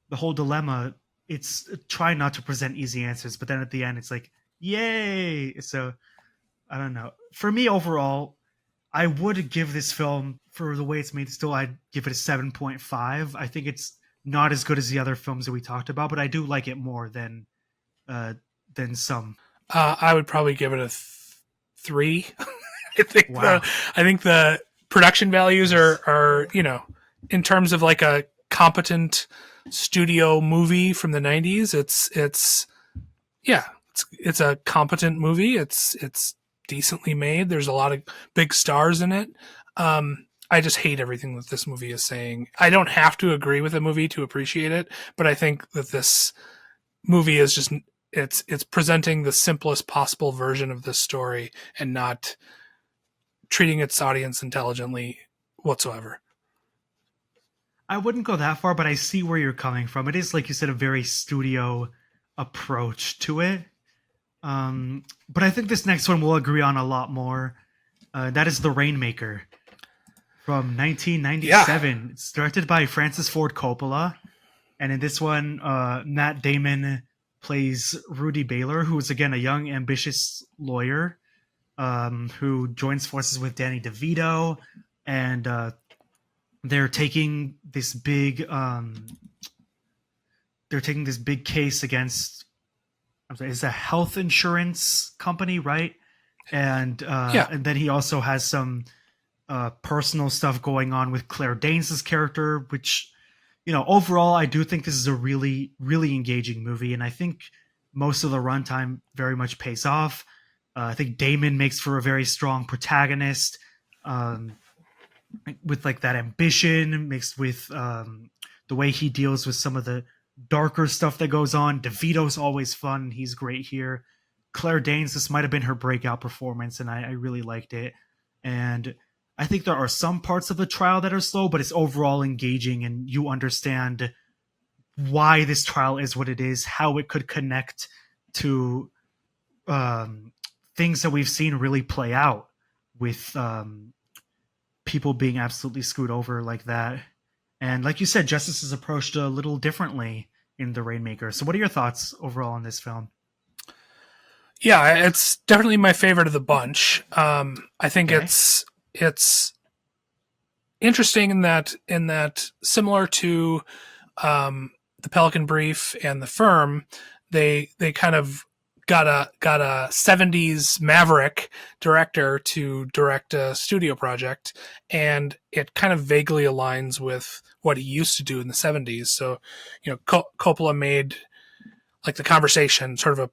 Speaker 1: dilemma, it's trying not to present easy answers, but then at the end it's like, yay. So I don't know. For me, overall, I would give this film, for the way it's made, still I'd give it a 7.5. I think it's not as good as the other films that we talked about, but I do like it more uh than some.
Speaker 2: I would probably give it a 3. I think
Speaker 1: Wow.
Speaker 2: the production values
Speaker 1: Yes.
Speaker 2: are in terms of like a competent studio movie from the '90s. It's yeah, it's a competent movie. It's decently made. There's a lot of big stars in it. I just hate everything that this movie is saying. I don't have to agree with the movie to appreciate it, but I think that this movie is just, it's presenting the simplest possible version of this story and not treating its audience intelligently whatsoever.
Speaker 1: I wouldn't go that far, but I see where you're coming from. It is, like you said, a very studio approach to it. But I think this next one we'll agree on a lot more. That is The Rainmaker from
Speaker 2: Yeah,
Speaker 1: 1997. It's directed by Francis Ford Coppola. And in this one, Matt Damon plays Rudy Baylor, who is, again, a young, ambitious lawyer who joins forces with Danny DeVito. And they're taking this big case against, I'm sorry, it's a health insurance company, right?
Speaker 2: yeah,
Speaker 1: And then he also has some personal stuff going on with Claire Danes' character, which, overall, I do think this is a really, really engaging movie, and I think most of the runtime very much pays off. I think Damon makes for a very strong protagonist, um, with like that ambition mixed with the way he deals with some of the darker stuff that goes on. DeVito's always fun; he's great here. Claire Danes, this might have been her breakout performance, and I really liked it. And I think there are some parts of the trial that are slow, but it's overall engaging, and you understand why this trial is what it is, how it could connect to um, things that we've seen really play out with people being absolutely screwed over like that. And like you said, justice is approached a little differently in The Rainmaker. So, what are your thoughts overall on this film?
Speaker 2: Yeah, it's definitely my favorite of the bunch. I think
Speaker 1: Okay.
Speaker 2: it's interesting in that similar to the Pelican Brief and the Firm, they kind of got a 70s maverick director to direct a studio project, and it kind of vaguely aligns with what he used to do in the 70s. So, Coppola made like The Conversation, sort of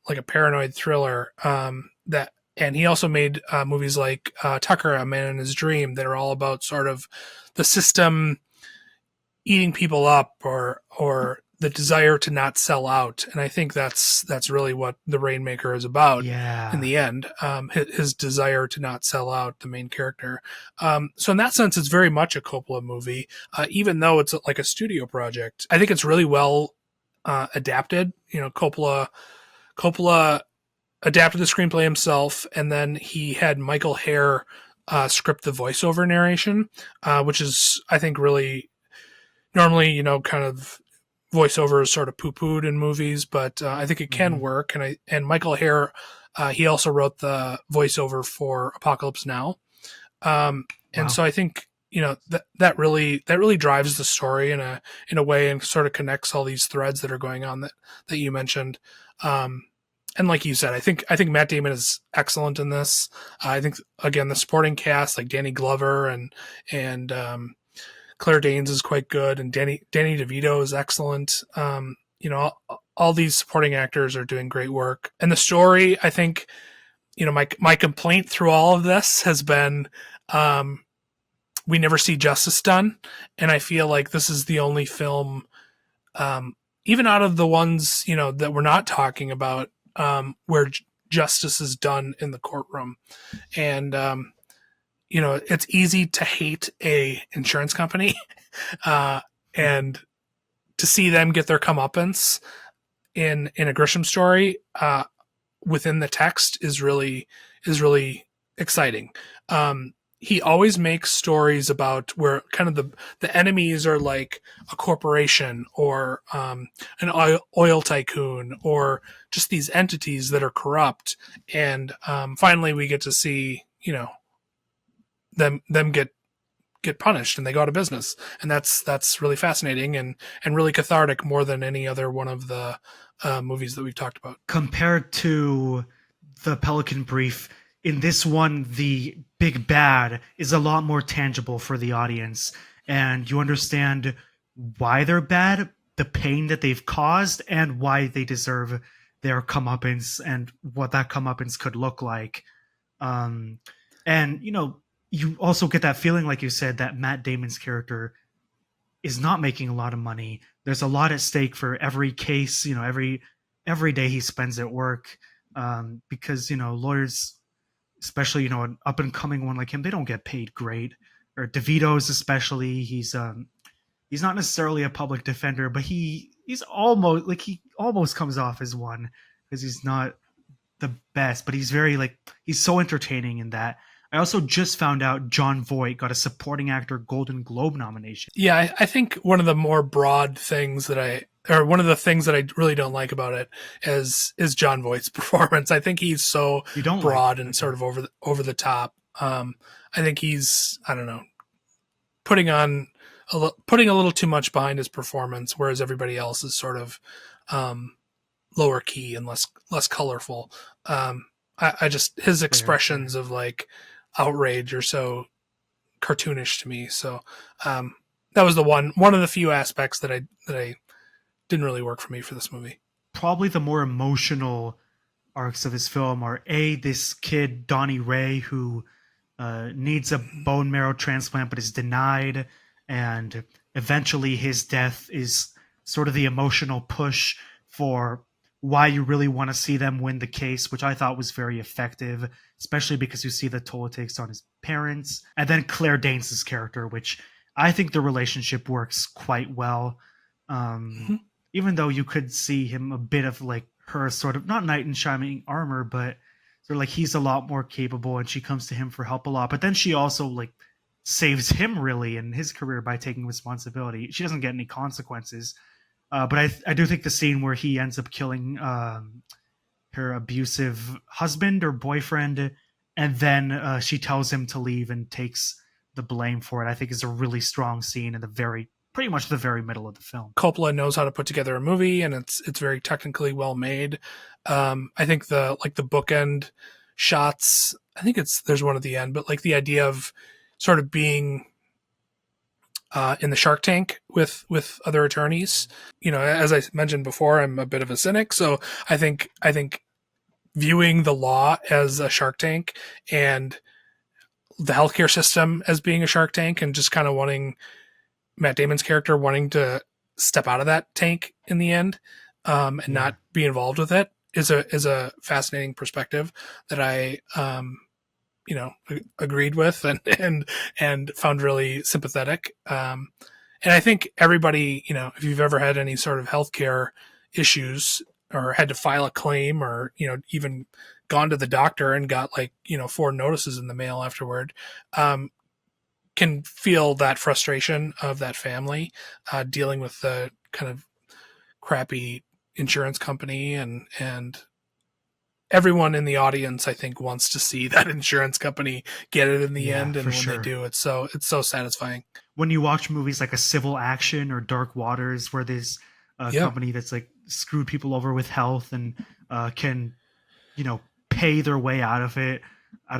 Speaker 2: a paranoid thriller, that and he also made movies like Tucker, A Man in His Dream, that are all about sort of the system eating people up, or the desire to not sell out. And I think that's really what the Rainmaker is about in
Speaker 1: Yeah.
Speaker 2: the end. His desire to not sell out the main character. So in that sense, it's very much a Coppola movie, even though it's like a studio project. I think it's really well adapted. Coppola adapted the screenplay himself, and then he had Michael Hare script the voiceover narration, which is, I think, really normally, kind of voiceover is sort of poo-pooed in movies, but I think it can
Speaker 1: Hmm.
Speaker 2: work. And Michael Hare, he also wrote the voiceover for Apocalypse Now, and
Speaker 1: Wow.
Speaker 2: so I think that really drives the story in a way, and sort of connects all these threads that are going on that you mentioned. Um, and like you said, I think Matt Damon is excellent in this. I think, again, the supporting cast, like Danny Glover and Claire Danes, is quite good, and Danny DeVito is excellent. All these supporting actors are doing great work, and the story, I think, my complaint through all of this has been, um, we never see justice done, and I feel like this is the only film, um, even out of the ones that we're not talking about, where justice is done in the courtroom. And it's easy to hate a insurance company, uh, and to see them get their comeuppance in a Grisham story, within the text, is really exciting. He always makes stories about where kind of the enemies are like a corporation, or an oil tycoon, or just these entities that are corrupt, and finally we get to see them get punished, and they go out of business, and that's really fascinating, and really cathartic, more than any other one of the movies that we've talked about.
Speaker 1: Compared to the Pelican Brief, in this one, the big bad is a lot more tangible for the audience, and you understand why they're bad, the pain that they've caused, and why they deserve their comeuppance, and what that comeuppance could look like. Um, and you also get that feeling, like you said, that Matt Damon's character is not making a lot of money. There's a lot at stake for every case, every day he spends at work, because lawyers, especially an up and coming one like him, they don't get paid great. Or DeVito's especially, he's not necessarily a public defender, but he almost comes off as one, because he's not the best, but he's very like he's so entertaining in that. I also just found out John Voight got a supporting actor Golden Globe nomination.
Speaker 2: Yeah, I think one of the more broad things or one of the things that I really don't like about it is John Voight's performance. I think he's so
Speaker 1: You don't like
Speaker 2: broad
Speaker 1: it,
Speaker 2: and
Speaker 1: okay?
Speaker 2: sort of over the top. I think he's, I don't know, putting on putting a little too much behind his performance, whereas everybody else is sort of um, lower key and less colorful. I just, his
Speaker 1: Fair, fair.
Speaker 2: expressions of like outrage are so cartoonish to me. So that was the one of the few aspects that I didn't really work for me for this movie.
Speaker 1: Probably the more emotional arcs of his film are this kid Donnie Ray, who needs a bone marrow transplant but is denied, and eventually his death is sort of the emotional push for why you really want to see them win the case, which I thought was very effective, especially because you see the toll it takes on his parents. And then Claire Danes' character, which I think the relationship works quite well. Um,
Speaker 2: Mm-hmm.
Speaker 1: Even though you could see him a bit of like her sort of not knight in shining armor, but sort of like he's a lot more capable, and she comes to him for help a lot. But then she also like saves him really in his career by taking responsibility. She doesn't get any consequences, but I do think the scene where he ends up killing her abusive husband or boyfriend, and then she tells him to leave and takes the blame for it. I think is a really strong scene in pretty much the very middle of the film.
Speaker 2: Coppola knows how to put together a movie, and it's very technically well made. I think the bookend shots, I think there's one at the end, but like the idea of sort of being in the Shark Tank with other attorneys. As I mentioned before, I'm a bit of a cynic, so I think viewing the law as a Shark Tank and the healthcare system as being a Shark Tank, and just kind of wanting Matt Damon's character wanting to step out of that tank in the end, and not be involved with it is a fascinating perspective that I agreed with and found really sympathetic. And I think everybody, if you've ever had any sort of healthcare issues or had to file a claim or, even gone to the doctor and got 4 notices in the mail afterward, can feel that frustration of that family, dealing with the kind of crappy insurance company, and everyone in the audience, I think, wants to see that insurance company get it in the end. And when they do, it's so satisfying.
Speaker 1: When you watch movies like A Civil Action or Dark Waters, where there's a company that's like screwed people over with health and can, pay their way out of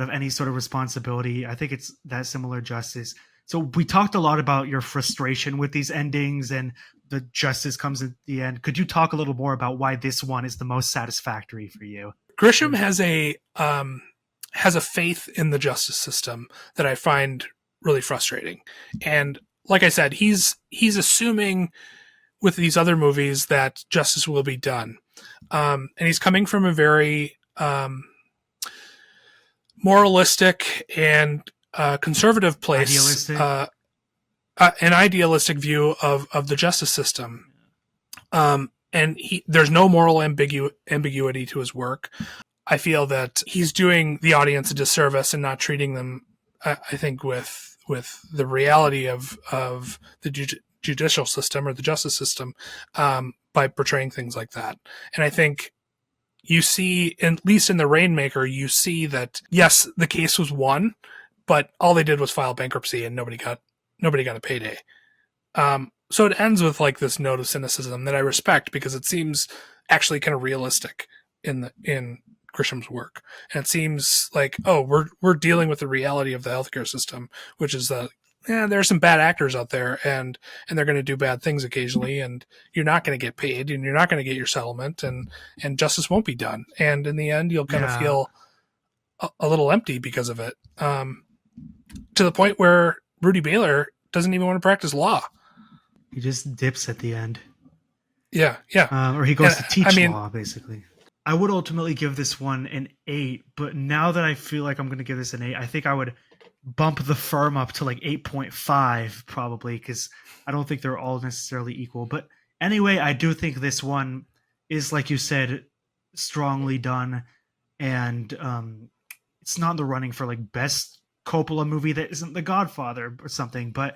Speaker 1: any sort of responsibility. I think it's that similar justice. So we talked a lot about your frustration with these endings and the justice comes at the end. Could you talk a little more about why this one is the most satisfactory for you?
Speaker 2: Grisham has a faith in the justice system that I find really frustrating. And like I said, he's assuming with these other movies that justice will be done. And he's coming from a very moralistic and conservative place, an idealistic view of the justice system. And there's no moral ambiguity to his work. I feel that he's doing the audience a disservice and not treating them, I think, with the reality of the judicial system or the justice system, by portraying things like that. And I think you see, at least in the Rainmaker, you see that, yes, the case was won, but all they did was file bankruptcy and nobody got a payday. So it ends with like this note of cynicism that I respect, because it seems actually kind of realistic in Grisham's work. And it seems like, we're dealing with the reality of the healthcare system, which is that there are some bad actors out there, and they're going to do bad things occasionally, and you're not going to get paid, and you're not going to get your settlement, and justice won't be done. And in the end, you'll kind of feel a little empty because of it, to the point where Rudy Baylor doesn't even want to practice law.
Speaker 1: He just dips at the end.
Speaker 2: Yeah.
Speaker 1: Or he goes to teach law, basically. I would ultimately give this one an 8, but now that I feel like I'm going to give this an 8, I think I would bump the firm up to like 8.5 probably, because I don't think they're all necessarily equal. But anyway, I do think this one is, like you said, strongly done, and it's not in the running for like best Coppola movie that isn't The Godfather or something, but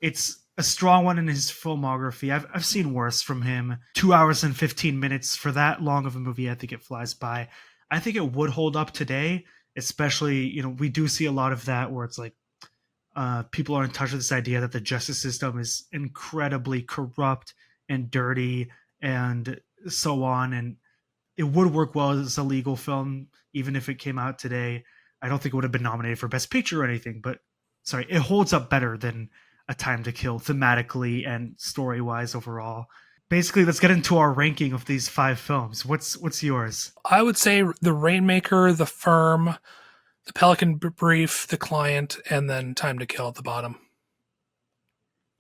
Speaker 1: it's a strong one in his filmography. I've seen worse from him. 2 hours and 15 minutes for that long of a movie, I think it flies by. I think it would hold up today, especially, we do see a lot of that where it's like people are in touch with this idea that the justice system is incredibly corrupt and dirty and so on, and it would work well as a legal film even if it came out today. I don't think it would have been nominated for Best Picture or anything, but it holds up better than A Time to Kill thematically and story-wise overall. Basically, let's get into our ranking of these 5 films. What's yours?
Speaker 2: I would say The Rainmaker, The Firm, The Pelican Brief, The Client, and then Time to Kill at the bottom.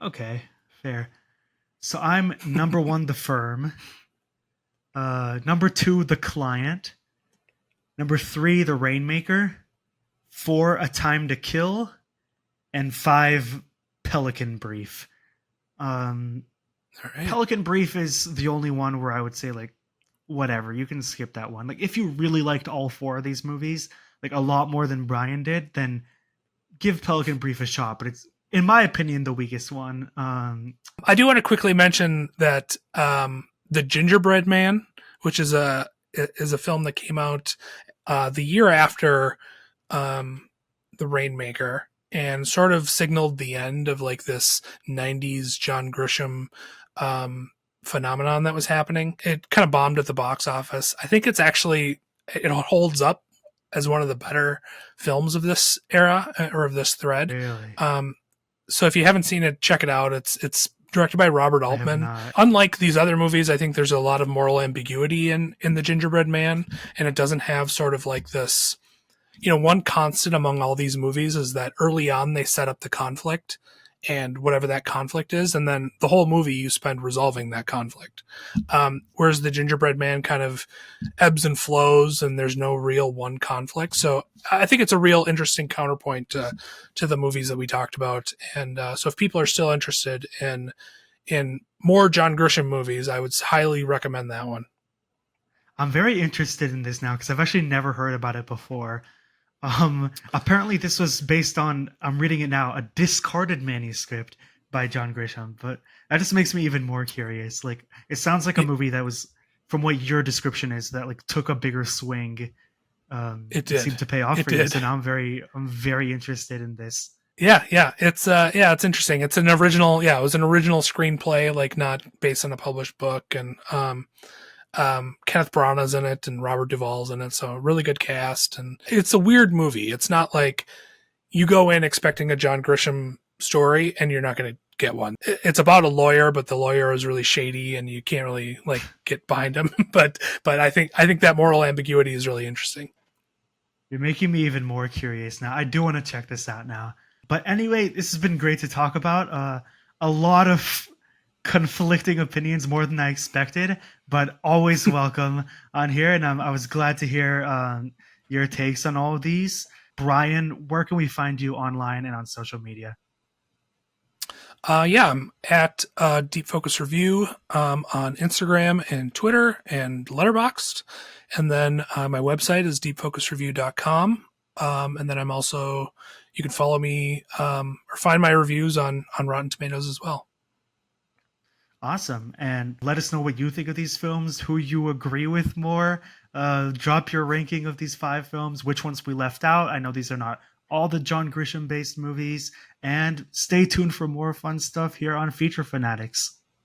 Speaker 1: Okay, fair. So I'm number 1, The Firm. Number 2, The Client. Number 3, The Rainmaker. 4, A Time to Kill. And 5, Pelican Brief. All right. Pelican Brief is the only one where I would say, like, whatever, you can skip that one. Like, if you really liked all 4 of these movies, like a lot more than Brian did, then give Pelican Brief a shot. But it's, in my opinion, the weakest one. I
Speaker 2: do want to quickly mention that the Gingerbread Man, which is a is a film that came out the year after the Rainmaker, and sort of signaled the end of like this 90s John Grisham phenomenon that was happening. It kind of bombed at the box office. I think it holds up as one of the better films of this era, or of this thread.
Speaker 1: Really?
Speaker 2: So if you haven't seen it, check it out. It's directed by Robert
Speaker 1: I have
Speaker 2: Altman.
Speaker 1: not.
Speaker 2: Unlike these other movies, I think there's a lot of moral ambiguity in the Gingerbread Man, and it doesn't have sort of like this. One constant among all these movies is that early on they set up the conflict, and whatever that conflict is, and then the whole movie you spend resolving that conflict. Whereas the Gingerbread Man kind of ebbs and flows, and there's no real one conflict. So I think it's a real interesting counterpoint to the movies that we talked about. And so if people are still interested in more John Grisham movies, I would highly recommend that one.
Speaker 1: I'm very interested in this now because I've actually never heard about it before. Apparently this was based on, I'm reading it now, a discarded manuscript by John Grisham, but that just makes me even more curious. Like, it sounds like a movie that was, from what your description is, that like took a bigger swing.
Speaker 2: It did.
Speaker 1: Seemed to pay off
Speaker 2: It
Speaker 1: for you.
Speaker 2: did.
Speaker 1: So now I'm very interested in this.
Speaker 2: Yeah, it's interesting. It's an original, it was an original screenplay, like not based on a published book, and Kenneth Branagh's in it and Robert Duvall's in it, so a really good cast. And it's a weird movie. It's not like you go in expecting a John Grisham story and you're not going to get one. It's about a lawyer, but the lawyer is really shady and you can't really like get behind him. but I think that moral ambiguity is really interesting.
Speaker 1: You're making me even more curious now. I do want to check this out now. But anyway, this has been great to talk about. A lot of conflicting opinions, more than I expected, but always welcome on here. And I was glad to hear your takes on all of these. Brian, where can we find you online and on social media?
Speaker 2: I'm at Deep Focus Review on Instagram and Twitter and Letterboxd. And then my website is deepfocusreview.com. And then I'm also, you can follow me or find my reviews on Rotten Tomatoes as well.
Speaker 1: Awesome. And let us know what you think of these films, who you agree with more. Drop your ranking of these 5 films, which ones we left out. I know these are not all the John Grisham based movies. And stay tuned for more fun stuff here on Feature Fanatics.